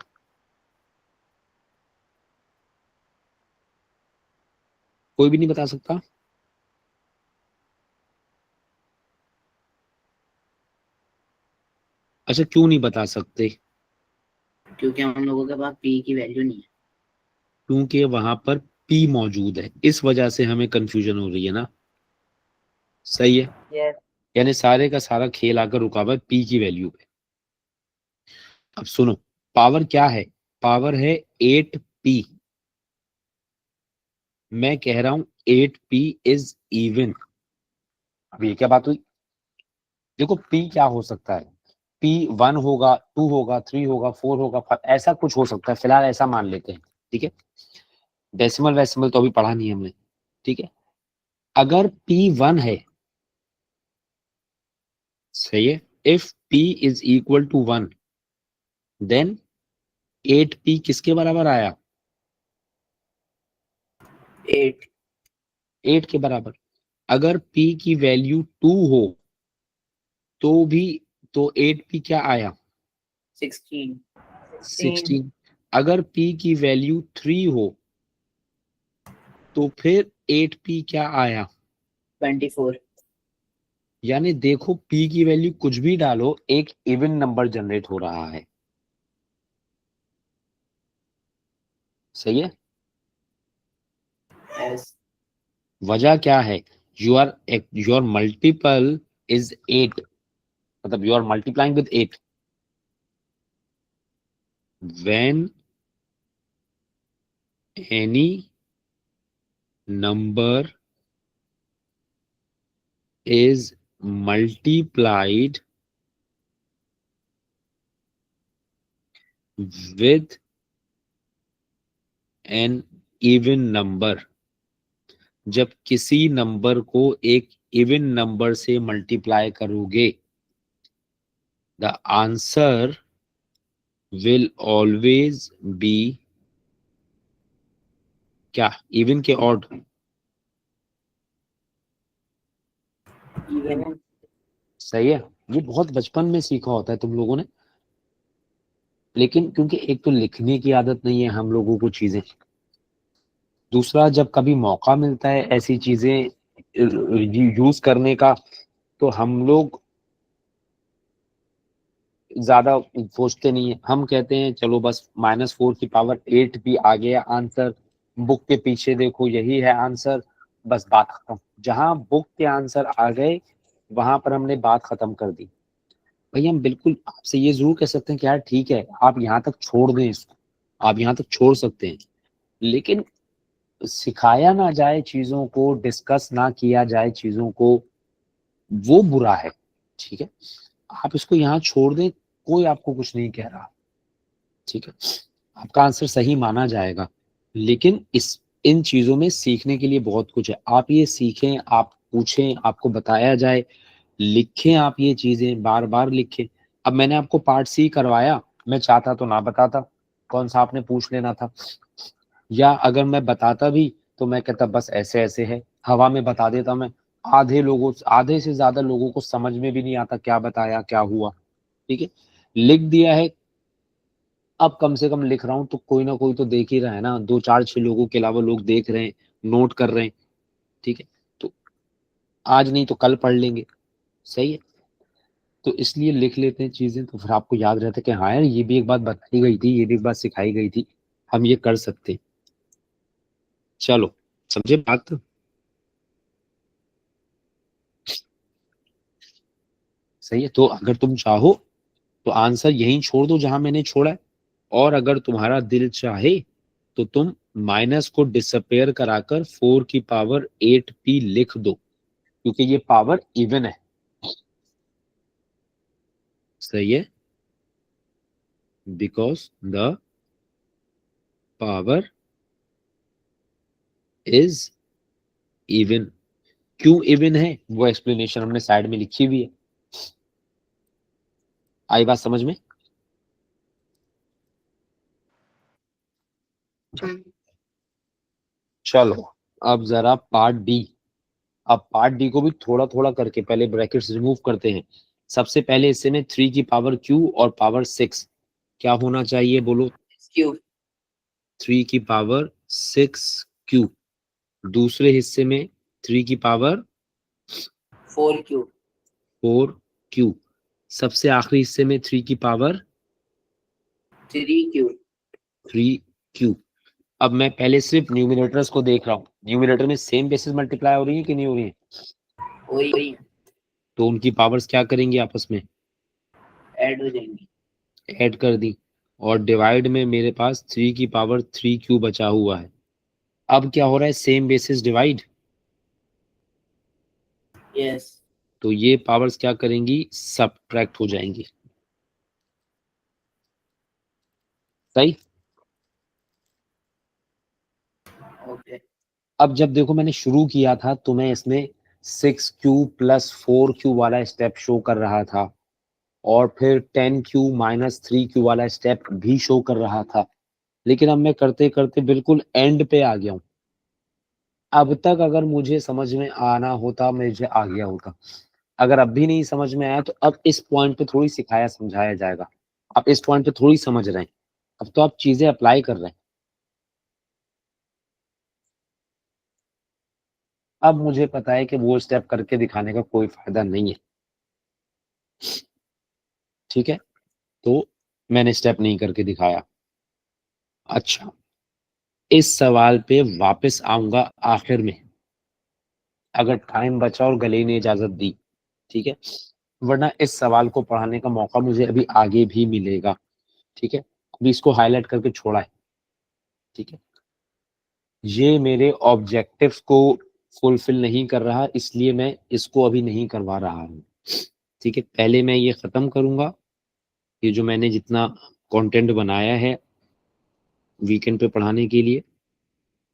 कोई भी नहीं बता सकता? अच्छा, क्यों नहीं बता सकते? क्योंकि हम लोगों के पास p की वैल्यू नहीं है। क्योंकि वहां पर p मौजूद है, इस वजह से हमें कंफ्यूजन हो रही है ना। सही है, Yes. यानी सारे का सारा खेल आकर रुका हुआ है p की वैल्यू पे। अब सुनो, पावर क्या है? पावर है 8p। मैं कह रहा हूं 8p इज इवन। अब ये क्या बात हुई? देखो p क्या हो सकता है, p 1 होगा, 2 होगा, 3 होगा, 4 होगा, 5, ऐसा कुछ हो सकता है। फिलहाल ऐसा मान लेते हैं, ठीक है। डेसिमल वेसिमल तो अभी पढ़ा नहीं हमने, ठीक है। अगर p 1 है, सही है, if p is equal to 1, then 8p किसके बराबर आया? 8. 8 के बराबर। अगर p की वैल्यू 2 हो तो भी, तो 8p क्या आया? 16. 16। अगर p की वैल्यू 3 हो तो फिर 8p क्या आया? 24। यानी देखो p की वैल्यू कुछ भी डालो, एक इवन नंबर जनरेट हो रहा है। सही है। Yes. वजह क्या है? योर मल्टीपल इज 8, मतलब you are multiplying with 8 when any number is multiplied with an even number। जब किसी नंबर को एक इवन नंबर से मल्टीप्लाई करोगे, the answer will always be क्या? इवन के ऑड? Even. सही है। ये बहुत बचपन में सीखा होता है तुम लोगों ने, लेकिन क्योंकि एक तो लिखने की आदत नहीं है हम लोगों को चीजें, दूसरा जब कभी मौका मिलता है ऐसी चीजें यूज करने का, तो हम लोग ज्यादा सोचते नहीं है। हम कहते हैं चलो बस -4 की पावर 8 भी आ गया आंसर, बुक के पीछे देखो यही है आंसर, बस बात खत्म। जहां बुक के आंसर आ गए वहां पर हमने बात खत्म कर दी। भाई हम बिल्कुल आपसे ये जरूर कह सकते हैं कि यार ठीक है आप यहाँ तक छोड़ दें इसको, आप यहाँ तक छोड़ सकते हैं, लेकिन सिखाया ना जाए चीजों को, डिस्कस ना किया जाए चीजों को, वो बुरा है। ठीक है, आप इसको यहाँ छोड़ दें, कोई आपको कुछ नहीं कह रहा। ठीक है, आपका आंसर सही माना जाएगा, लेकिन इस इन चीजों में सीखने के लिए बहुत कुछ है। आप ये सीखें, आप पूछें, आपको बताया जाए, लिखें, आप ये चीजें बार बार लिखें। अब मैंने आपको पार्ट सी करवाया, मैं चाहता तो ना बताता, कौन सा आपने पूछ लेना था, या अगर मैं बताता भी तो मैं कहता बस ऐसे ऐसे है, हवा में बता देता मैं। आधे से ज्यादा लोगों को समझ में भी नहीं आता क्या बताया क्या हुआ। ठीक है, लिख दिया है, अब कम से कम लिख रहा हूं तो कोई ना कोई तो देख ही रहा है ना, 2 4 6 लोगों के अलावा लोग देख रहे हैं, नोट कर रहे हैं। ठीक है, तो आज नहीं तो कल पढ़ लेंगे। सही है, तो इसलिए लिख लेते हैं चीजें, तो फिर आपको याद रहता है कि हाँ यार ये भी एक बात बताई गई थी, ये भी एक बात सिखाई गई थी, हम ये कर सकते हैं। चलो, समझे बात? सही है, तो अगर तुम चाहो तो आंसर यहीं छोड़ दो जहां मैंने छोड़ा है, और अगर तुम्हारा दिल चाहे तो तुम माइनस को डिसअपेयर कराकर 4 की पावर 8p लिख दो, क्योंकि ये पावर इवन है। सही है, because the power is even. क्यों इवन है वो एक्सप्लेनेशन हमने साइड में लिखी हुई है। आई बात समझ में? चलो, अब जरा पार्ट डी। अब पार्ट डी को भी थोड़ा थोड़ा करके पहले ब्रैकेट्स रिमूव करते हैं। सबसे पहले हिस्से में 3 की पावर क्यू और पावर 6 क्या होना चाहिए बोलो? Cube. 3 की पावर 6 क्यू। दूसरे हिस्से में 3 की पावर 4 cube. 4 क्यू। सबसे आखिरी हिस्से में 3 की पावर 3 cube. 3 क्यू। अब मैं पहले सिर्फ न्यूमिनेटर्स को देख रहा हूँ, न्यूमिनेटर में सेम बेसिस मल्टीप्लाई हो रही है कि नहीं हो रही है? वही तो उनकी पावर्स क्या करेंगी आपस में? ऐड हो जाएंगी। ऐड कर दी, और डिवाइड में मेरे पास 3 की पावर 3 क्यू बचा हुआ है। अब क्या हो रहा है? Same basis divide. यस। तो ये पावर्स क्या करेंगी? सब्ट्रैक्ट हो जाएंगी। सही। ओके। अब जब देखो मैंने शुरू किया था तो मैं इसमें 6q प्लस 4q वाला स्टेप शो कर रहा था, और फिर 10q माइनस 3q वाला स्टेप भी शो कर रहा था, लेकिन अब मैं करते करते बिल्कुल एंड पे आ गया हूँ। अब तक अगर मुझे समझ में आना होता मुझे आ गया होता, अगर अब भी नहीं समझ में आया तो अब इस पॉइंट पे थोड़ी सिखाया समझाया जाएगा। आप इस पॉइंट पे थोड़ी समझ रहे हैं, अब तो आप चीजें अप्लाई कर रहे हैं। अब मुझे पता है कि वो स्टेप करके दिखाने का कोई फायदा नहीं है, ठीक है, तो मैंने स्टेप नहीं करके दिखाया। अच्छा, इस सवाल पे वापस आऊंगा आखिर में, अगर टाइम बचा और गले ने इजाजत दी, ठीक है, वरना इस सवाल को पढ़ाने का मौका मुझे अभी आगे भी मिलेगा, ठीक है, अभी इसको हाईलाइट करके छोड़ा है, ठीक है। ये मेरे ऑब्जेक्टिव्स को फुलफिल नहीं कर रहा, इसलिए मैं इसको अभी नहीं करवा रहा हूँ, ठीक है। पहले मैं ये खत्म करूंगा, ये जो मैंने जितना कंटेंट बनाया है वीकेंड पे पढ़ाने के लिए,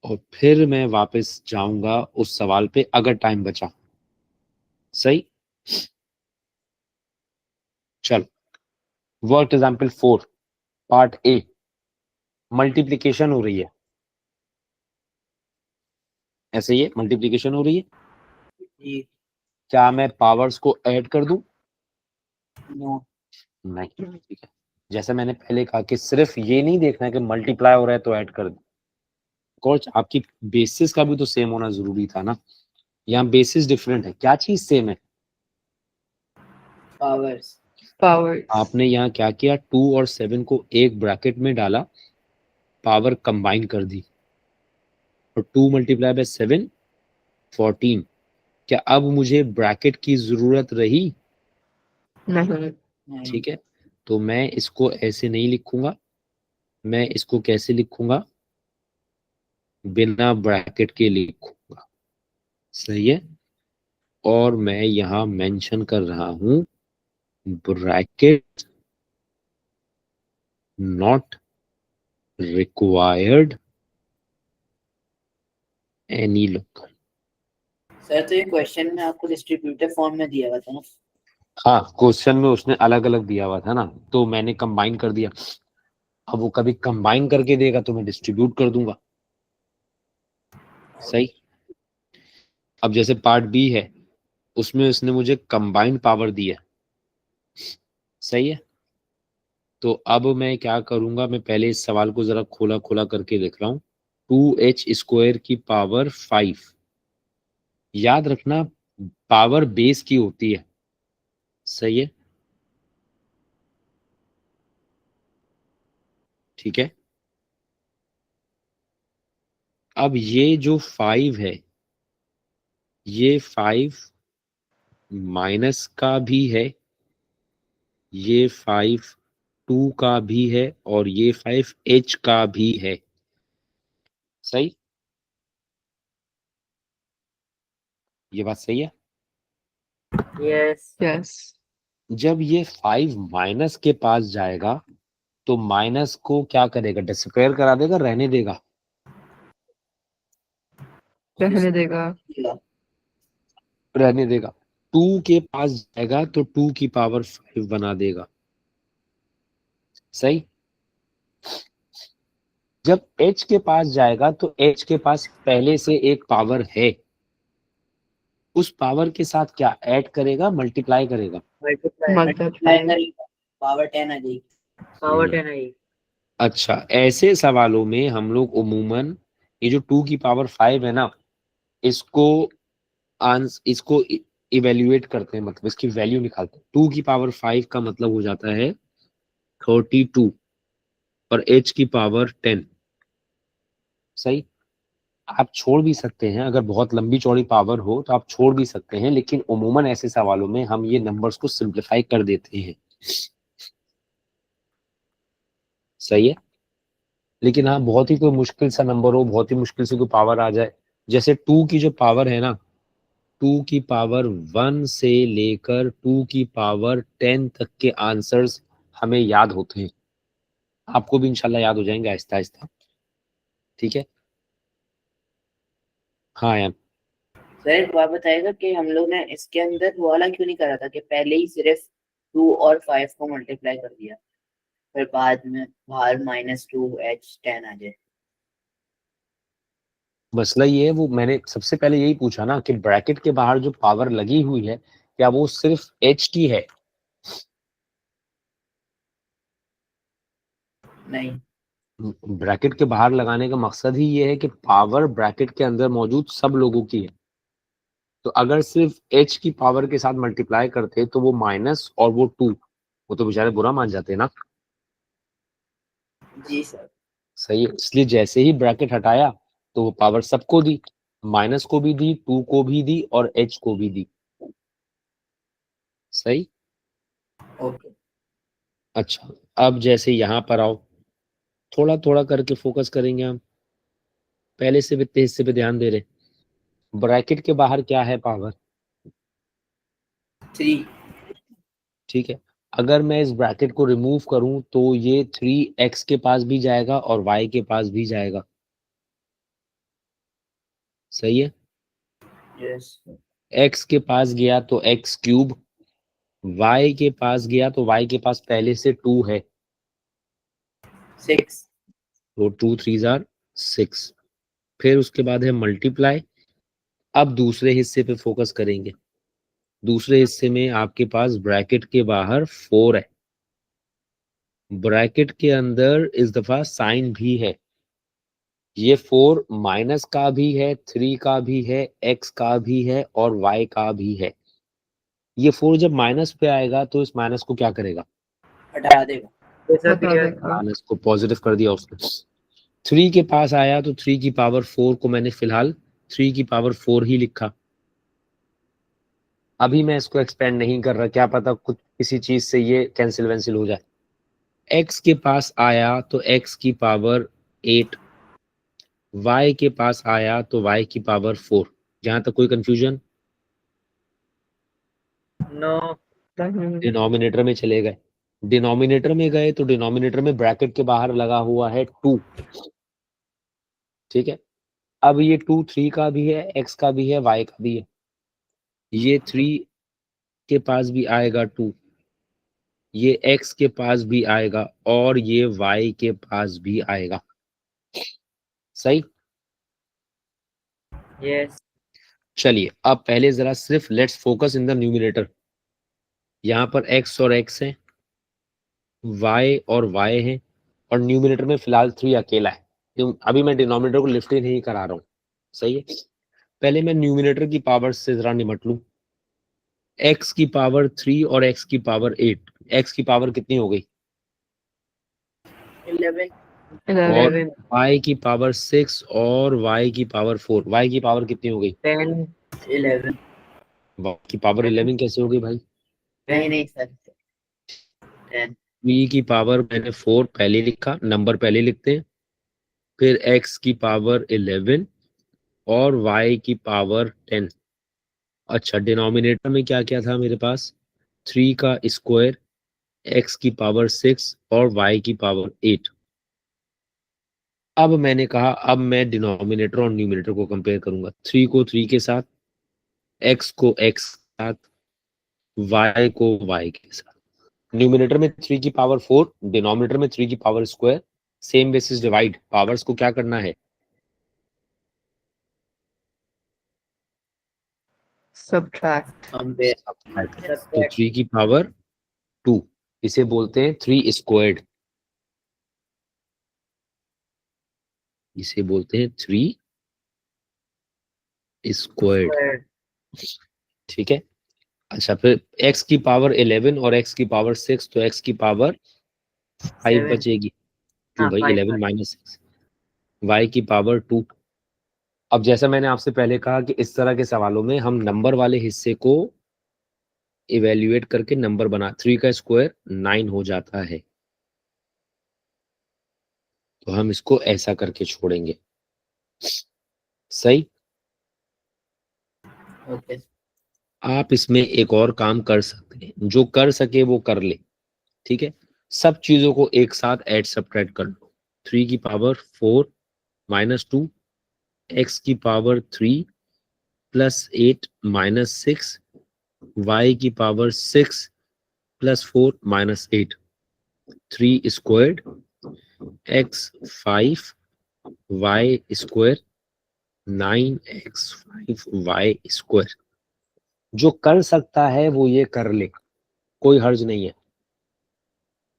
और फिर मैं वापस जाऊंगा उस सवाल पे अगर टाइम बचा। सही, चल, work example 4 part A, multiplication हो रही है, ऐसे ही मल्टीप्लीकेशन हो रही है, जी क्या मैं पावर्स को ऐड कर दूं? नो नहीं, ठीक है। जैसे मैंने पहले कहा कि सिर्फ ये नहीं देखना है कि मल्टीप्लाई हो रहा है तो ऐड कर दो, कोच आपकी बेसिस का भी तो सेम होना जरूरी था ना, यहाँ बेसिस डिफरेंट है, क्या चीज सेम है? Powers Powers. आपने यहाँ क्या किया, 2 और 7 को एक ब्रैकेट में डाला, पावर कंबाइन कर दी, और 2 मल्टीप्लाई बाय 7 14। क्या अब मुझे ब्रैकेट की जरूरत रही? नहीं. ठीक है, तो मैं इसको ऐसे नहीं लिखूंगा, मैं इसको कैसे लिखूंगा, बिना ब्रैकेट के लिखूंगा, सही है। और मैं यहाँ मेंशन कर रहा हूं bracket not required any local. Sir तो ये क्वेश्चन में आपको डिस्ट्रीब्यूटिव फॉर्म में दिया हुआ था ना? हाँ, क्वेश्चन में उसने अलग अलग दिया हुआ था ना, तो मैंने कंबाइन कर दिया। अब वो कभी कंबाइन करके देगा तो मैं डिस्ट्रीब्यूट कर दूंगा, सही। अब जैसे पार्ट बी है, उसमें उसने मुझे कंबाइंड पावर दी है, सही है। तो अब मैं क्या करूंगा, मैं पहले इस सवाल को जरा खोला खोला करके देख रहा हूँ। 2h² की पावर 5, याद रखना पावर बेस की होती है, सही है, ठीक है। अब ये जो 5 है, ये 5 माइनस का भी है, ये 5 2 का भी है, और ये 5 h का भी है, सही। ये बात सही है। Yes Yes. जब ये 5 माइनस के पास जाएगा तो माइनस को क्या करेगा, डिस्पेयर करा देगा, रहने देगा? रहने देगा. रहने देगा। 2 के पास जाएगा तो 2 की पावर 5 बना देगा, सही। जब h के पास जाएगा तो h के पास पहले से एक पावर है, उस पावर के साथ क्या ऐड करेगा, मल्टीप्लाई करेगा? Multiply. पावर 10 आ जाएगी, पावर 10 आएगी। अच्छा, ऐसे सवालों में हम लोग उमूमन ये जो 2 की पावर 5 है ना, इसको इसको इवेल्युएट करते हैं, मतलब इसकी वैल्यू निकालते हैं। 2 की पावर 5 का मतलब हो जाता है 32, और h की पावर 10, सही। आप छोड़ भी सकते हैं, अगर बहुत लंबी चौड़ी पावर हो तो आप छोड़ भी सकते हैं, लेकिन उमूमन ऐसे सवालों में हम ये नंबर्स को सिंप्लीफाई कर देते हैं, सही है। लेकिन हाँ, बहुत ही कोई मुश्किल सा नंबर हो, बहुत ही मुश्किल से कोई पावर आ जाए, जैसे 2 की जो पावर है ना, 2 की पावर 1 से लेकर 2 की पावर 10 तक के आंसर्स हमें याद होते हैं, आपको भी इंशाल्लाह याद हो जाएंगे आहिस्ता आहिस्ता, ठीक है। हाँ यार, सर एक बात बताएगा कि हम लोग ने इसके अंदर वो वाला क्यों नहीं करा था कि पहले ही सिर्फ 2 और 5 को मल्टीप्लाई कर दिया, फिर बाद में बाहर -2h10 आ जाए। मसला ये है, वो मैंने सबसे पहले यही पूछा ना कि ब्रैकेट के बाहर जो पावर लगी हुई है, क्या वो सिर्फ h की है? नहीं ब्रैकेट के बाहर लगाने का मकसद ही ये है कि पावर ब्रैकेट के अंदर मौजूद सब लोगों की है, तो अगर सिर्फ h की पावर के साथ मल्टीप्लाई करते तो वो माइनस और वो 2, वो तो बेचारे बुरा मान जाते ना। जी सर। सही है, इसलिए जैसे ही ब्रैकेट हटाया तो वो पावर सबको दी, माइनस को भी दी, 2 को भी दी और h को भी दी। सही। ओके। अच्छा, अब जैसे यहाँ पर आओ, थोड़ा थोड़ा करके फोकस करेंगे हम, पहले से इतने हिस्से पे ध्यान दे रहे। ब्रैकेट के बाहर क्या है पावर? 3। ठीक है, अगर मैं इस ब्रैकेट को रिमूव करूं तो ये 3x के पास भी जाएगा और y के पास भी जाएगा। सही है, यस। x के पास गया तो x क्यूब, y के पास गया तो y के पास पहले से 2 है 6। तो 2 3 जार 6। फिर उसके बाद है मल्टीप्लाई। अब दूसरे हिस्से पे फोकस करेंगे। दूसरे हिस्से में आपके पास ब्रैकेट के बाहर 4 है, ब्रैकेट के अंदर इस दफा साइन भी है। ये 4 माइनस का भी है, 3 का भी है, x का भी है और y का भी है। ये 4 जब माइनस पे आएगा तो इस माइनस को क्या करेगा? हटा देगा। हटा देगा। माइनस को पॉजिटिव कर दिया उसने। 3 के पास आया तो 3 की पावर 4 को मैंने फिलहाल 3 की पावर 4 ही लिखा। अभी मैं इसको एक्सपेंड नहीं कर रहा, क्या पता कुछ किसी चीज से ये कैंसिल वैंसिल हो जाए। x के पास आया तो x की पावर 8, y के पास आया तो y की पावर 4। जहां तक कोई कंफ्यूजन? नो। डिनोमिनेटर में चले गए, डिनोमिनेटर में गए तो डिनोमिनेटर में ब्रैकेट के बाहर लगा हुआ है 2। ठीक है, अब ये 2 3 का भी है, x का भी है, y का भी है। ये 3 के पास भी आएगा 2, ये x के पास भी आएगा और ये y के पास भी आएगा। सही। यस। चलिए अब पहले जरा सिर्फ let's focus in the numerator. यहाँ पर x और x है, y और y है और न्यूमिनेटर में फिलहाल 3 अकेला है। क्यों? अभी मैं डिनोमिनेटर को लिफ्ट ही नहीं करा रहा हूँ। सही है, पहले मैं न्यूमिनेटर की पावर से जरा निपट लूं। x की पावर 3 और x की पावर 8, x की पावर कितनी हो गई? 11। और 11, y की पावर 6 और y की पावर 4, y की पावर कितनी हो गई? 10, 11। y की पावर 11 कैसे हो गई भाई? नहीं नहीं सर, 10। y की पावर मैंने 4 पहले लिखा, नंबर पहले लिखते हैं, फिर x की पावर 11 और y की पावर 10। अच्छा, डिनोमिनेटर में क्या क्या था मेरे पास? 3 का स्क्वायर, x की पावर 6 और y की पावर 8। अब मैंने कहा अब मैं डिनोमिनेटर और न्यूमिनेटर को कंपेयर करूंगा। 3 को 3 के साथ, x को x के साथ, y को y के साथ। न्यूमिनेटर में 3 की पावर 4, डिनोमिनेटर में 3 की power square, same basis divide. Powers को क्या करना है? subtract. तो 3 की पावर 2, इसे बोलते हैं 3 स्क्वायर्ड, इसे बोलते हैं 3 स्क्वायर्ड। ठीक है, अच्छा फिर x की पावर 11 और x की पावर 6, तो x की पावर 5 बचेगी। क्यों भाई? 11 माइनस 6, y की पावर 2। अब जैसा मैंने आपसे पहले कहा कि इस तरह के सवालों में हम नंबर वाले हिस्से को इवेल्युएट करके नंबर बना, 3 का स्क्वायर 9 हो जाता है, तो हम इसको ऐसा करके छोड़ेंगे। सही। ओके। आप इसमें एक और काम कर सकते हैं, जो कर सके वो कर ले। ठीक है, सब चीजों को एक साथ ऐड सब्ट्रैक्ट कर लो। 3 की पावर 4 माइनस 2, x की पावर 3 प्लस 8 माइनस 6, y की power 6 plus 4 minus 8, 3 squared, x 5, y square 9x5y square. जो कर सकता है वो ये कर ले, कोई हर्ज नहीं है।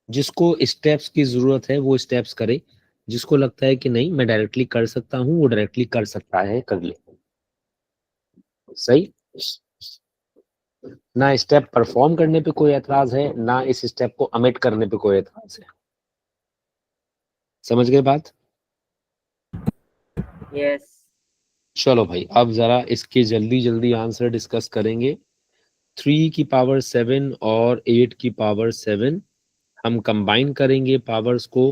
जिसको स्टेप्स की जरूरत है वो स्टेप्स करे, जिसको लगता है कि नहीं मैं डायरेक्टली कर सकता हूँ वो डायरेक्टली कर सकता है, कर ले। सही। ना स्टेप परफॉर्म करने पे कोई एतराज है, ना इस स्टेप को अमिट करने पे कोई एतराज है। समझ गए बात? यस चलो भाई, अब जरा इसके जल्दी जल्दी आंसर डिस्कस करेंगे। 3 की पावर 7 और 8 की पावर 7 हम कंबाइन करेंगे पावर्स को,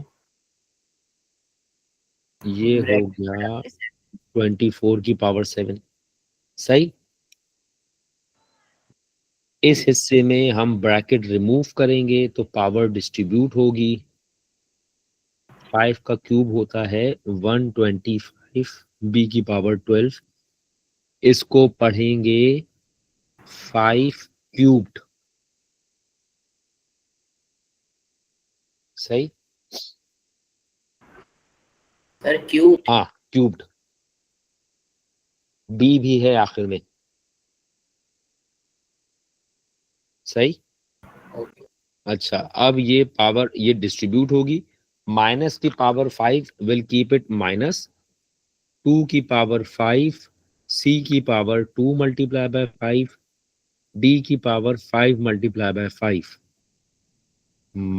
ये हो गया 24 की पावर 7। सही। इस हिस्से में हम ब्रैकेट रिमूव करेंगे तो पावर डिस्ट्रीब्यूट होगी। 5 का क्यूब होता है 125, b की पावर 12। इसको पढ़ेंगे 5 क्यूब्ड। सही। सर क्यूब हाँ, क्यूब्ड, b भी है आखिर में। सही। ओके अच्छा, अब ये पावर ये डिस्ट्रीब्यूट होगी। माइनस की power 5 will keep it minus. 2 की पावर 5, c की पावर 2 मल्टीप्लाई बाय 5, d की पावर 5 मल्टीप्लाई बाय 5,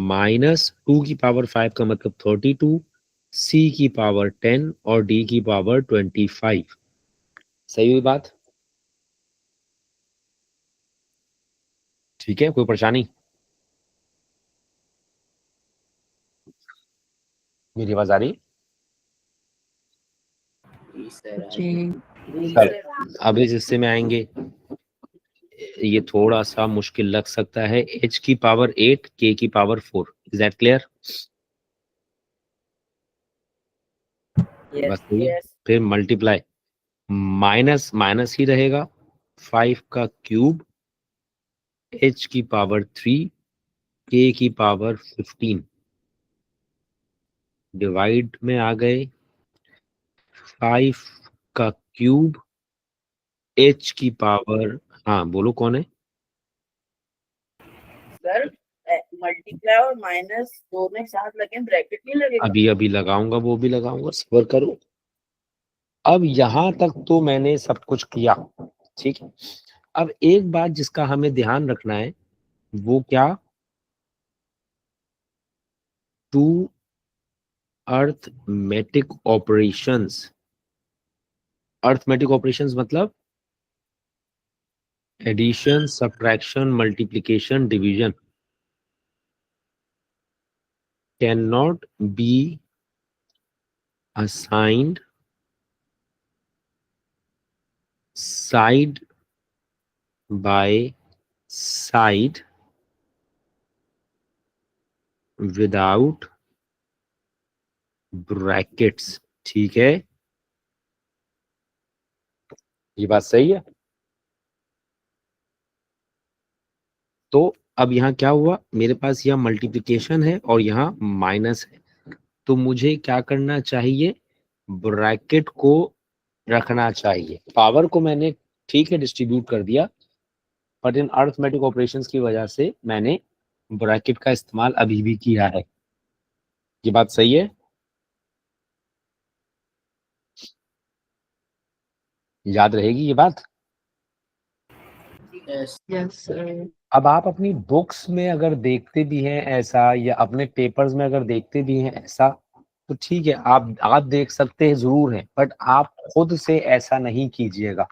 माइनस 2 की पावर 5 का मतलब 32, c की पावर 10 और d की पावर 25। सही हुई बात? ठीक है, कोई परेशानी? मेरी आवाज आ रही है? जी सर जी सर, अब इस हिस्से में आएंगे। ये थोड़ा सा मुश्किल लग सकता है। h की पावर 8, k की पावर 4। Is that clear? बस सही है। यस फिर मल्टीप्लाई, माइनस माइनस ही रहेगा। 5 का क्यूब, h की पावर 3, k की पावर 15। डिवाइड में आ गए। 5 का क्यूब, h की पावर, हाँ बोलो कौन है? सर मल्टीप्लाई और माइनस दोनों एक साथ लगे ब्रैकेट नहीं लगेगा? अभी अभी लगाऊंगा, वो भी लगाऊंगा, सब्र करो। अब यहां तक तो मैंने सब कुछ किया, ठीक है। अब एक बात जिसका हमें ध्यान रखना है, वो क्या? Two arithmetic operations. Arithmetic operations मतलब addition, subtraction, multiplication, division can not be assigned side by side without brackets. ठीक है, ये बात सही है। तो अब यहाँ क्या हुआ, मेरे पास यहाँ मल्टीप्लिकेशन है और यहाँ माइनस है, तो मुझे क्या करना चाहिए? ब्रैकेट को रखना चाहिए। पावर को मैंने ठीक है डिस्ट्रीब्यूट कर दिया, बट इन अर्थमेटिक ऑपरेशंस की वजह से मैंने ब्रैकेट का इस्तेमाल अभी भी किया है। ये बात सही है? याद रहेगी ये बात? Yes yes sir. अब आप अपनी बुक्स में अगर देखते भी हैं ऐसा, या अपने पेपर्स में अगर देखते भी हैं ऐसा, तो ठीक है, आप देख सकते हैं, जरूर है, बट आप खुद से ऐसा नहीं कीजिएगा।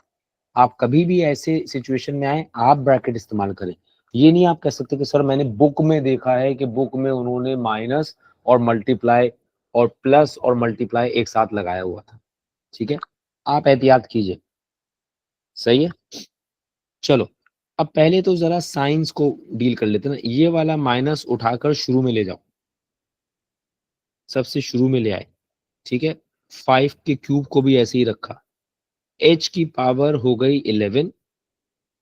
आप कभी भी ऐसे सिचुएशन में आए, आप ब्रैकेट इस्तेमाल करें। ये नहीं आप कह सकते कि सर मैंने बुक में देखा है कि बुक में उन्होंने माइनस और मल्टीप्लाई और प्लस और मल्टीप्लाई एक साथ लगाया हुआ था। ठीक है, आप एहतियात कीजिए। सही है। चलो, अब पहले तो जरा साइंस को डील कर लेते हैं ना। ये वाला माइनस उठाकर शुरू में ले जाओ, सबसे शुरू में ले आए। ठीक है, 5 के क्यूब को भी ऐसे ही रखा। h की पावर हो गई 11,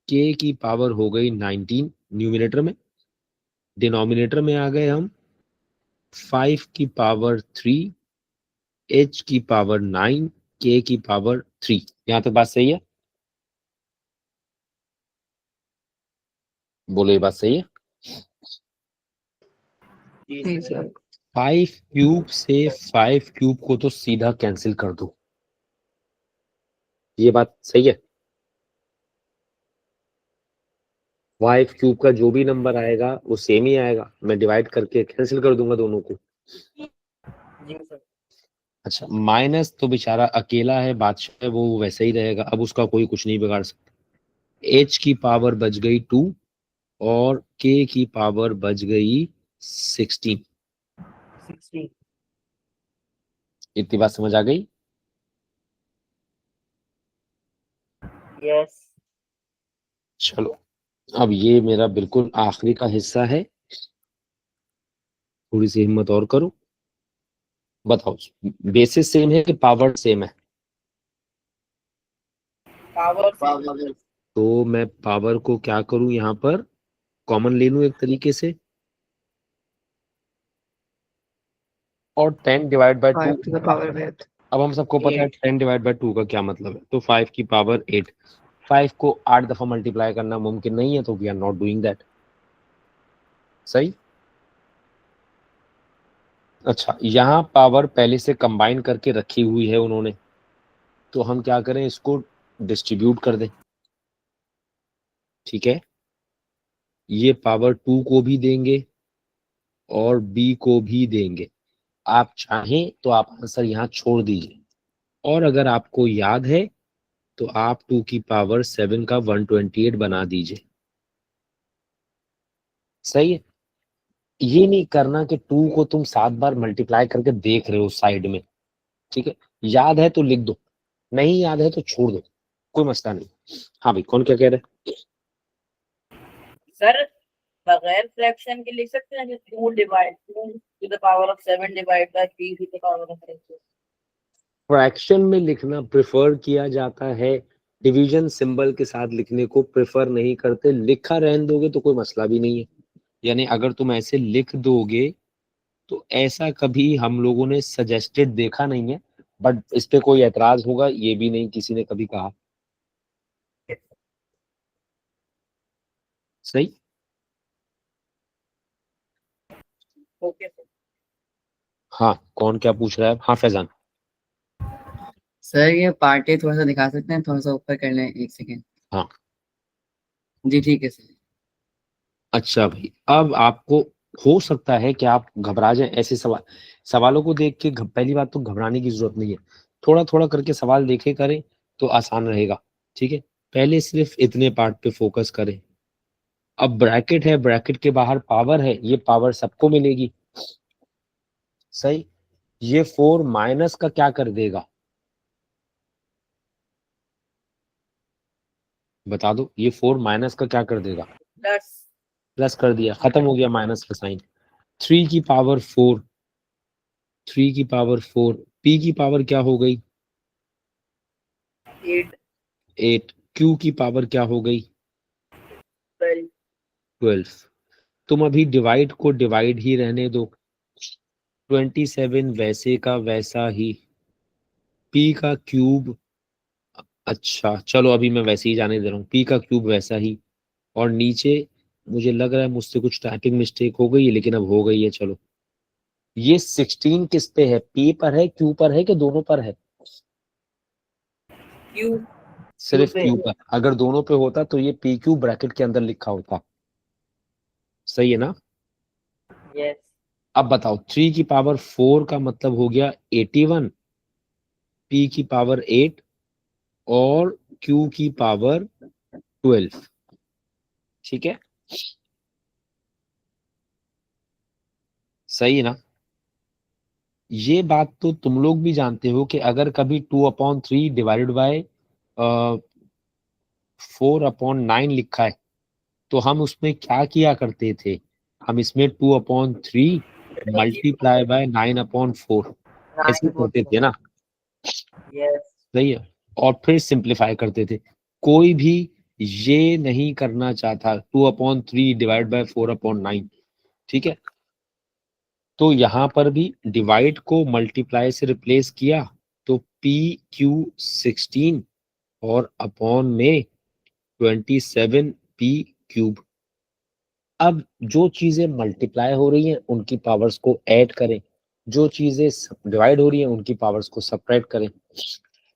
k की पावर हो गई 19 न्यूमिनेटर में। डिनोमिनेटर में आ गए हम 5 की पावर 3, h की पावर 9, k की पावर 3। यहां तक बात सही है? बोलो, ये बात सही है? जी सर. 5 क्यूब से 5 क्यूब को तो सीधा कैंसिल कर दो। ये बात सही है? 5 क्यूब का जो भी नंबर आएगा वो सेम ही आएगा, मैं डिवाइड करके कैंसिल कर दूंगा दोनों को। जी सर। अच्छा, माइनस तो बेचारा अकेला है, बादशाह है, वो वैसे ही रहेगा, अब उसका कोई कुछ नहीं बिगाड़ सकता। h की पावर बच गई 2 और k की पावर बच गई 16। 60। इतनी बात समझ आ गई? यस। चलो, अब ये मेरा बिल्कुल आखिरी का हिस्सा है, थोड़ी सी हिम्मत और करो। बताओ, बेसिस सेम है कि पावर सेम है? पावर। तो मैं पावर को क्या करूं, यहाँ पर कॉमन ले लूं एक तरीके से, और 10 divide by 2। 5 to the power of 8. अब हम सबको पता है 10 डिवाइड बाय 2 का क्या मतलब है, तो 5 की पावर 8। 5 को 8 दफा मल्टीप्लाई करना मुमकिन नहीं है, तो we are not doing that. सही। अच्छा, यहाँ पावर पहले से कंबाइन करके रखी हुई है उन्होंने, तो हम क्या करें, इसको डिस्ट्रीब्यूट कर दें। ठीक है, ये पावर 2 को भी देंगे और b को भी देंगे। आप चाहें तो आप आंसर यहाँ छोड़ दीजिए, और अगर आपको याद है तो आप 2 की पावर 7 का 128 बना दीजिए। सही है। ये नहीं करना कि 2 को तुम 7 बार मल्टीप्लाई करके देख रहे हो साइड में। ठीक है, याद है तो लिख दो, नहीं याद है तो छोड़ दो, कोई मसला नहीं। हाँ भाई, कौन क्या कह रहे हैं? सर बगैर फ्रैक्शन के लिख सकते हैं, 2 divide 2 to the power of 7 divide by 3 to the power of 6। Fraction में लिखना प्रेफर किया जाता है, डिवीजन सिंबल के साथ लिखने को प्रेफर नहीं करते। लिखा रहने दोगे तो कोई मसला भी नहीं है, यानी अगर तुम ऐसे लिख दोगे तो ऐसा कभी हम लोगों ने सजेस्टेड देखा नहीं है, बट इस पे कोई एतराज होगा ये भी नहीं किसी ने कभी कहा। सही। Okay sir. हाँ, कौन क्या पूछ रहा है? हाँ फैजान। सर ये पार्टी थोड़ा सा दिखा सकते हैं, थोड़ा सा ऊपर कर लें, 1 सेकेंड। हाँ, जी ठीक है सर। अच्छा भाई, अब आपको हो सकता है कि आप घबरा जाएं ऐसे सवालों को देख के। पहली बात तो घबराने की जरूरत नहीं है, थोड़ा थोड़ा करके सवाल देखे करें तो आसान रहेगा। ठीक है, पहले सिर्फ इतने पार्ट पे फोकस करें। अब ब्रैकेट है, ब्रैकेट के बाहर पावर है, ये पावर सबको मिलेगी। सही। ये 4 माइनस का क्या कर देगा, बता दो, ये 4 माइनस का क्या कर देगा? प्लस। प्लस कर दिया, खत्म हो गया माइनस का साइन। 3 की पावर 4, 3 की पावर 4, p की पावर क्या हो गई? 8। 8। q की पावर क्या हो गई? 12। 12। तुम अभी डिवाइड को डिवाइड ही रहने दो, 27 वैसे का वैसा ही, p का क्यूब। अच्छा चलो, अभी मैं वैसे ही जाने दे रहा हूँ, p का क्यूब वैसा ही, और नीचे मुझे लग रहा है मुझसे कुछ टाइपिंग मिस्टेक हो गई है, लेकिन अब हो गई है। चलो, ये 16 किस पे है, p पर है, q पर है कि दोनों पर है? क्यू। सिर्फ पे। q पर। अगर दोनों पे होता तो ये पी क्यू ब्रैकेट के अंदर लिखा होता। सही है ना? यस। अब बताओ, 3 की पावर 4 का मतलब हो गया 81, p की पावर 8 और q की पावर 12। ठीक है, सही है ना? ये बात तो तुम लोग भी जानते हो कि अगर कभी 2/3 डिवाइडेड बाय 4/9 लिखा है तो हम उसमें क्या किया करते थे, हम इसमें 2/3 मल्टीप्लाई बाय 9/4 ऐसे करते थे ना। यस। सही है, और फिर सिंप्लीफाई करते थे। कोई भी ये नहीं करना चाहता 2/3 डिवाइड बाय 4/9। ठीक है, तो यहां पर भी डिवाइड को मल्टीप्लाई से रिप्लेस किया, तो पी क्यू 16 और अपॉन में 27 पी क्यूब। अब जो चीजें मल्टीप्लाई हो रही हैं उनकी पावर्स को ऐड करें, जो चीजें डिवाइड हो रही हैं उनकी पावर्स को सब्ट्रैक्ट करें।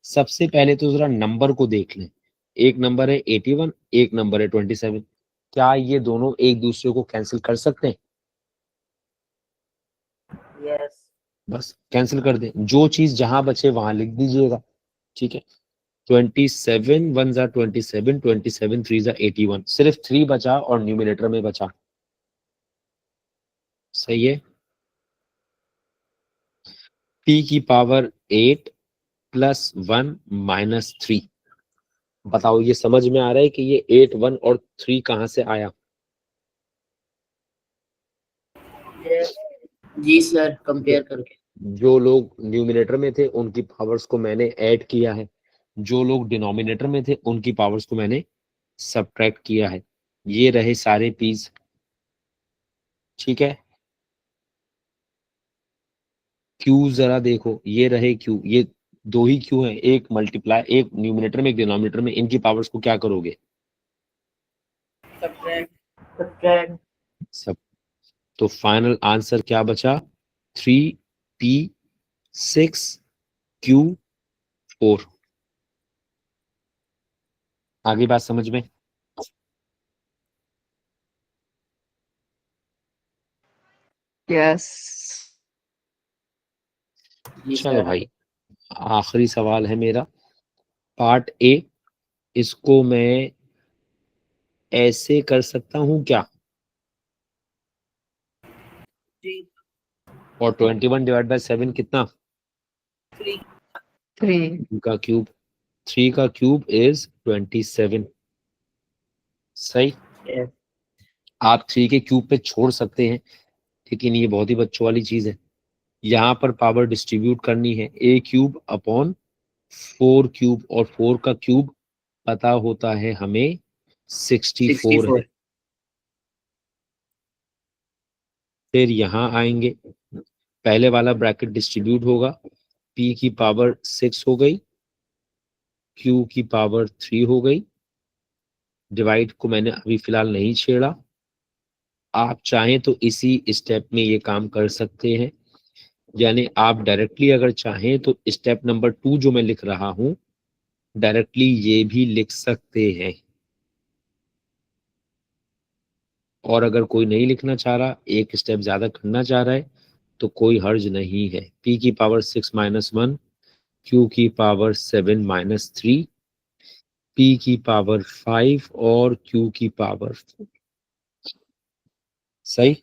सबसे पहले तो जरा नंबर को देख लें, एक नंबर है 81, एक नंबर है 27। क्या ये दोनों एक दूसरे को कैंसिल कर सकते हैं? यस बस कैंसिल कर दें, जो चीज जहां बचे वहां लिख दीजिएगा, ठीक है। 27 1 जा 27, 27 3 जा 81, सिर्फ 3 बचा और न्यूमिनेटर में बचा। सही है। p की पावर 8 प्लस 1 माइनस 3। बताओ ये समझ में आ रहा है कि ये 8 1 और 3 कहां से आया? जी सर, कंपेयर करके। जो लोग न्यूमिनेटर में थे उनकी पावर्स को मैंने ऐड किया है, जो लोग डिनोमिनेटर में थे उनकी पावर्स को मैंने सब्ट्रैक्ट किया है। ये रहे सारे पीस, ठीक है। क्यू जरा देखो, ये रहे क्यू, ये दो ही क्यू हैं, एक मल्टीप्लाई, एक न्यूमिनेटर में एक डिनोमिनेटर में, इनकी पावर्स को क्या करोगे? सब्ट्रैक्ट। सब। तो फाइनल आंसर क्या बचा? 3p6q4। आगे बात समझ में? Yes. जी चलो सर। भाई, आखिरी सवाल है मेरा, पार्ट ए। इसको मैं ऐसे कर सकता हूं क्या? जी। और 21 डिवाइड बाय 7 कितना? 3। 3. 3 का क्यूब। 3 का क्यूब इज 27। सही। यस। आप 3 के क्यूब पे छोड़ सकते हैं, लेकिन ये बहुत ही बच्चों वाली चीज है। यहाँ पर पावर डिस्ट्रीब्यूट करनी है, ए क्यूब अपॉन 4 क्यूब, और 4 का क्यूब पता होता है हमें 64 है। फिर यहाँ आएंगे, पहले वाला ब्रैकेट डिस्ट्रीब्यूट होगा, p की पावर 6 हो गई, q की पावर 3 हो गई। डिवाइड को मैंने अभी फिलहाल नहीं छेड़ा, आप चाहें तो इसी स्टेप में ये काम कर सकते हैं, यानी आप डायरेक्टली अगर चाहें तो स्टेप नंबर 2 जो मैं लिख रहा हूं, डायरेक्टली ये भी लिख सकते हैं। और अगर कोई नहीं लिखना चाह रहा, एक स्टेप ज्यादा करना चाह रहा है, तो कोई हर्ज नहीं है। p की पावर 6 माइनस 1, q की पावर 7 माइनस 3, p की पावर 5 और q की पावर 4। सही।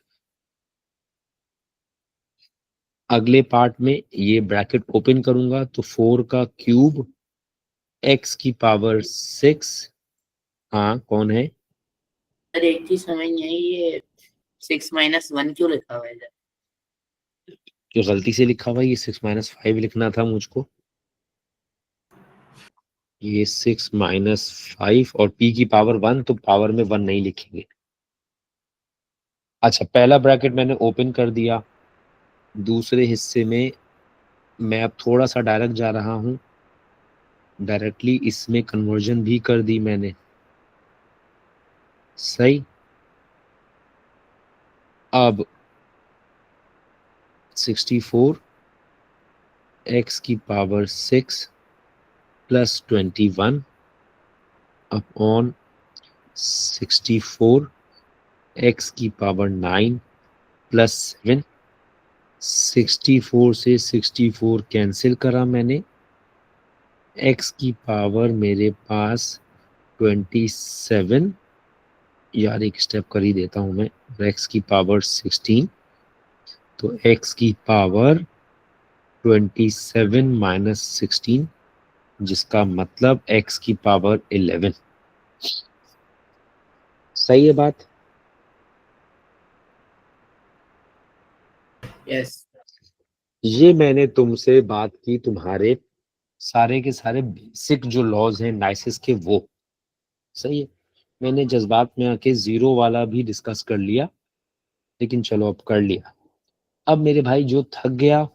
अगले पार्ट में ये ब्रैकेट ओपन करूंगा तो 4 का क्यूब x की पावर 6। हाँ कौन है? सर एक चीज समझ नहीं आई, ये 6 - 1 क्यों लिखा हुआ है इधर? जो गलती से लिखा हुआ है, ये 6 माइनस 5 लिखना था मुझको। ये 6 माइनस 5 और p की पावर 1, तो पावर में 1 नहीं लिखेंगे। अच्छा, पहला ब्रैकेट मैंने ओपन कर दिया। दूसरे हिस्से में मैं अब थोड़ा सा डायरेक्ट जा रहा हूं, डायरेक्टली इसमें कन्वर्जन भी कर दी मैंने। सही। अब 64 x की पावर 6 प्लस 21 अपॉन 64 x की पावर 9 प्लस 7। 64 से 64 कैंसिल करा मैंने, x की पावर मेरे पास 27, यार एक स्टेप कर ही देता हूं मैं, x की पावर 16, तो x की पावर 27 माइनस 16, जिसका मतलब x की पावर 11। सही है बात? यस। ये मैंने तुमसे बात की तुम्हारे सारे के सारे बेसिक जो लॉज हैं नाइसिस के, वो सही है। मैंने जज्बात में आके जीरो वाला भी डिस्कस कर लिया, लेकिन चलो अब कर लिया। अब मेरे भाई जो थक गया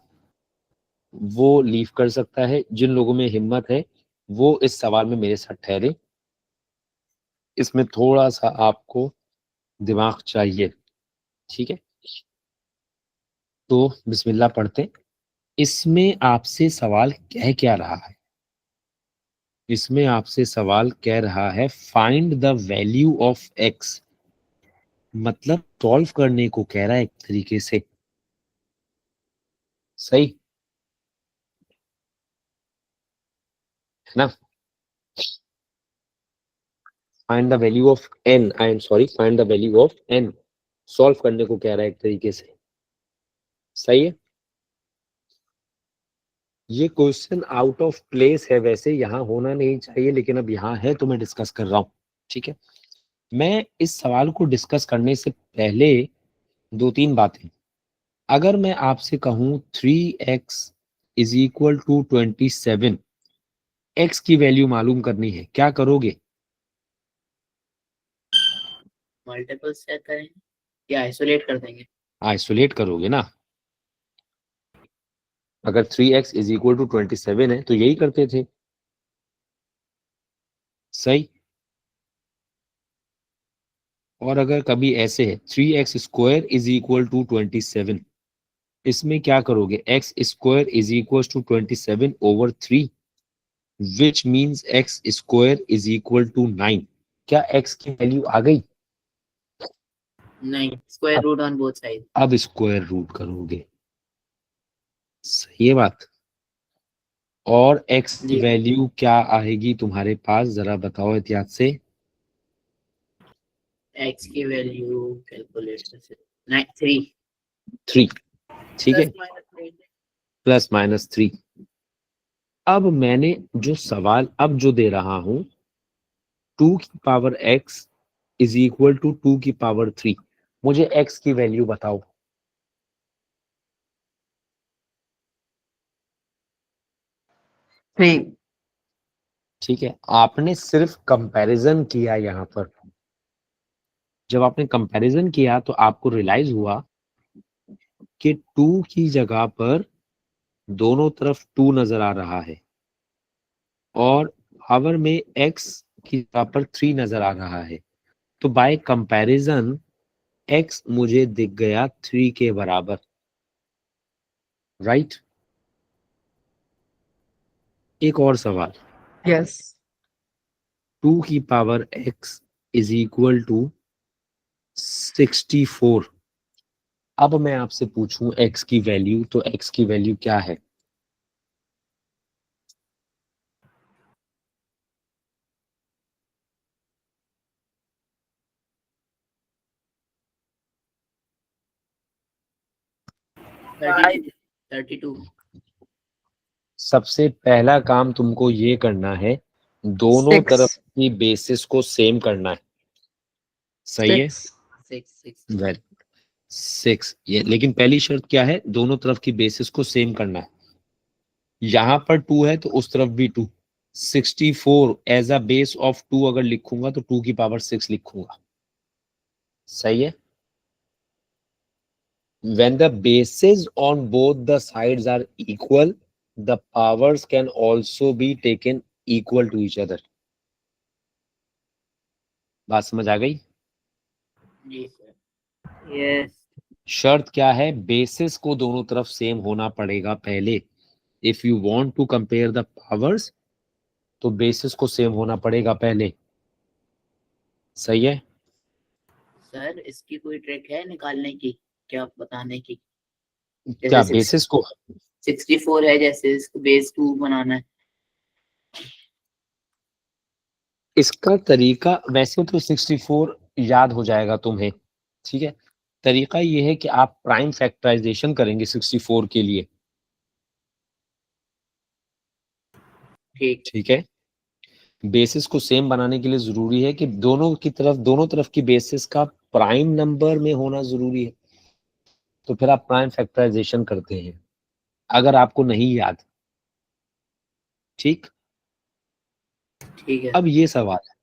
वो लीव कर सकता है, जिन लोगों में हिम्मत है वो इस सवाल में मेरे साथ ठहरे। इसमें थोड़ा सा आपको दिमाग चाहिए, ठीक है। तो बिस्मिल्लाह पढ़ते। इसमें आपसे सवाल कह क्या रहा है? इसमें आपसे सवाल कह रहा है find the value of x मतलब सॉल्व करने को कह रहा है एक तरीके से, सही है ना। Find the value of n, I am sorry, find the value of n, solve करने को कह रहा है एक तरीके से, सही है। ये क्वेश्चन आउट ऑफ प्लेस है, वैसे यहाँ होना नहीं चाहिए, लेकिन अब यहाँ है तो मैं डिस्कस कर रहा हूँ, ठीक है। मैं इस सवाल को डिस्कस करने से पहले दो तीन बातें, अगर मैं आपसे कहूं 3x is equal to 27, x की वैल्यू मालूम करनी है, क्या करोगे? मल्टीपल चेक करेंगे या आइसोलेट कर देंगे? आइसोलेट करोगे ना। अगर 3x इज इक्वल टू 27 है तो यही करते थे, सही। और अगर कभी ऐसे है 3x square is equal to 27, इसमें क्या करोगे? x square is equal to 27 over 3, which means x square is equal to 9। क्या x की वैल्यू आ गई? नहीं, square root on both side. अब स्क्वायर रूट करोगे, सही है बात। और x की जी वैल्यू क्या आएगी तुम्हारे पास, जरा बताओ एहतियात से। x की वैल्यू कैलकुलेट कैसे? 3 3, ठीक है, प्लस माइनस 3। Plus minus 3। अब मैंने जो सवाल अब जो दे रहा हूं, 2 की power x is equal to 2 की पावर 3, मुझे x की वैल्यू बताओ। 3. ठीक है, आपने सिर्फ कंपैरिजन किया यहां पर। जब आपने कंपैरिजन किया तो आपको रियलाइज हुआ कि 2 की जगह पर दोनों तरफ 2 नजर आ रहा है, और पावर में x की जगह पर 3 नजर आ रहा है, तो बाय कंपैरिजन x मुझे दिख गया 3 के बराबर, राइट। एक और सवाल, Yes. 2 की power x is equal to 64। अब मैं आपसे पूछूं x की वैल्यू, तो x की वैल्यू क्या है? थर्टी 32। सबसे पहला काम तुमको ये करना है, दोनों तरफ 6. की बेसिस को सेम करना है, सही है। 6. 6 वेल 6, ये लेकिन पहली शर्त क्या है? दोनों तरफ की बेसिस को सेम करना है। यहां पर 2 है तो उस तरफ भी 2। 64 एज अ बेस ऑफ 2 अगर लिखूंगा तो 2 की पावर 6 लिखूंगा, सही है। When the bases on both the sides are equal, the powers can also be taken equal to each other. बात समझ आ गई? जी सर। यस शर्त क्या है? बेसिस को दोनों तरफ सेम होना पड़ेगा पहले। If you want to compare the powers, तो बेसिस को सेम होना पड़ेगा पहले, सही है। सर, इसकी कोई ट्रिक है निकालने की, क्या बताने की? क्या जैसे बेसिस को? 64 है, जैसे इसको बेस 2 बनाना है। इसका तरीका वैसे तो 64 याद हो जाएगा तुम्हें, ठीक है। तरीका ये है कि आप प्राइम फैक्टराइजेशन करेंगे 64 के लिए, ठीक। ठीक है। बेसिस को सेम बनाने के लिए जरूरी है कि दोनों तरफ की बेसिस का प्राइम नंबर में होना जरूरी है, तो फिर आप प्राइम फैक्टराइजेशन करते हैं, अगर आपको नहीं याद, ठीक। ठीक है अब ये सवाल है,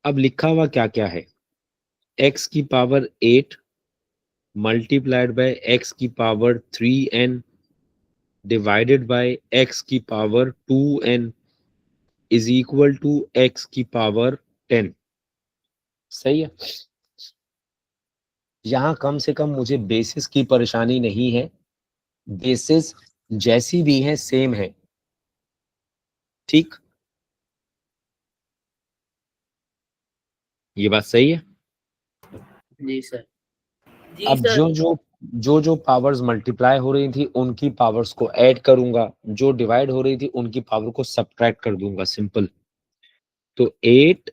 अब लिखा हुआ क्या क्या है? x की पावर 8 मल्टीप्लाइड बाय x की power 3n divided by x की power 2n is equal to x की पावर 10, सही है। यहां कम से कम मुझे बेसिस की परेशानी नहीं है, बेसिस जैसी भी है सेम है, ठीक। ये बात सही है। जी सर। जी अब सर। जो पावर्स मल्टीप्लाई हो रही थी उनकी पावर्स को ऐड करूंगा, जो डिवाइड हो रही थी उनकी पावर को सब्ट्रैक्ट कर दूंगा, सिंपल। तो 8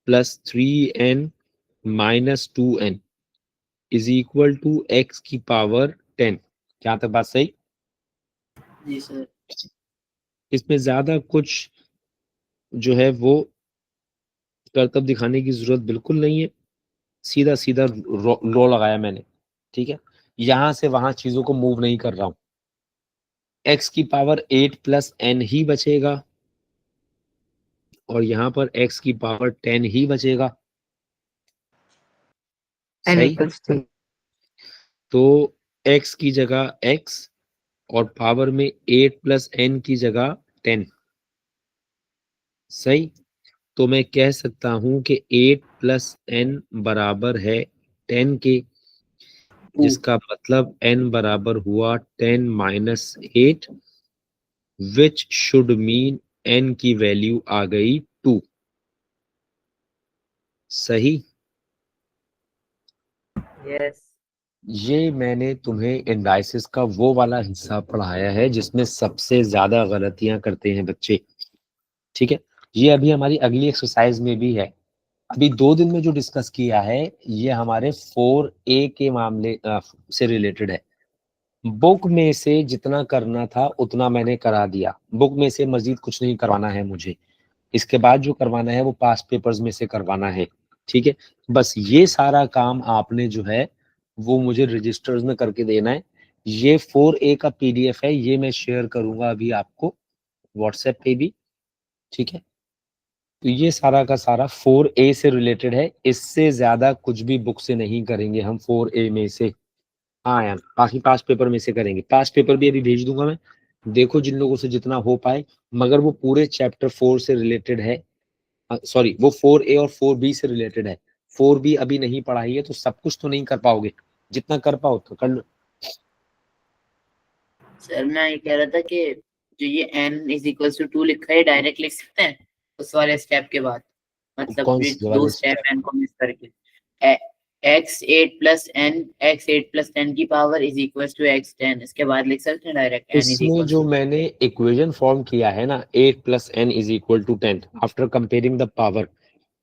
+ 3n - 2n is equal to x की पावर 10। क्या तक बात सही? जी सर। इसमें ज्यादा कुछ जो है वो करतब दिखाने की जरूरत बिल्कुल नहीं है, सीधा सीधा लो लगाया मैंने, ठीक है। यहां से वहां चीजों को मूव नहीं कर रहा हूं। x की पावर 8 + n ही बचेगा और यहाँ पर x की पावर 10 ही बचेगा, n सही। equals to तो x की जगह x और पावर में 8 + n की जगह 10, सही। तो मैं कह सकता हूं कि 8 + n बराबर है 10 के, जिसका मतलब n बराबर हुआ 10 - 8, विच शुड मीन n की वैल्यू आ गई 2, सही। यस। ये मैंने तुम्हें इंडाइसिस का वो वाला हिस्सा पढ़ाया है जिसमें सबसे ज्यादा गलतियां करते हैं बच्चे, ठीक है। ये अभी हमारी अगली एक्सरसाइज में भी है। अभी 2 दिन में जो डिस्कस किया है ये हमारे 4A के मामले से रिलेटेड है। बुक में से जितना करना था उतना मैंने करा दिया, बुक में से मजीद कुछ नहीं करवाना है मुझे। इसके बाद जो करवाना है वो पास्ट पेपर्स में से करवाना है, ठीक है। बस ये सारा काम आपने जो है वो मुझे रजिस्टर्स में करके देना है। ये 4A का PDF है, ये मैं शेयर करूंगा अभी आपको व्हाट्सएप पे भी, ठीक है। तो ये सारा का सारा 4A से रिलेटेड है, इससे ज्यादा कुछ भी बुक से नहीं करेंगे हम 4A में से। हाँ यार, बाकी पास्ट पेपर में से करेंगे, पास्ट पेपर भी अभी भेज दूंगा मैं, देखो जिन लोगों से जितना हो पाए। मगर वो पूरे चैप्टर 4 से रिलेटेड है, सॉरी वो 4A और 4B से रिलेटेड है। 4B अभी नहीं पढ़ाई है तो सब कुछ तो नहीं कर पाओगे, जितना कर पाओ तो कर लो। सर मैं ये कह रहा था कि जो ये n = 2 लिखा है डायरेक्ट लिख सकते हैं उस वाले स्टेप के बाद, मतलब कौन ये से 2 वाले? स्टेप n को मिस करके x8 + n x8 + 10 की पावर = x10, इसके बाद लिख सकते हैं डायरेक्ट n इसमें जो मैंने इक्वेशन फॉर्म किया है ना 8 + n = 10 after comparing the power,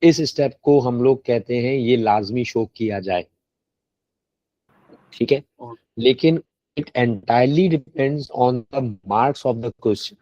इस स्टेप को हम लोग कहते हैं ये लाजमी शो किया जाए, ठीक है। लेकिन it entirely depends on the marks of the question.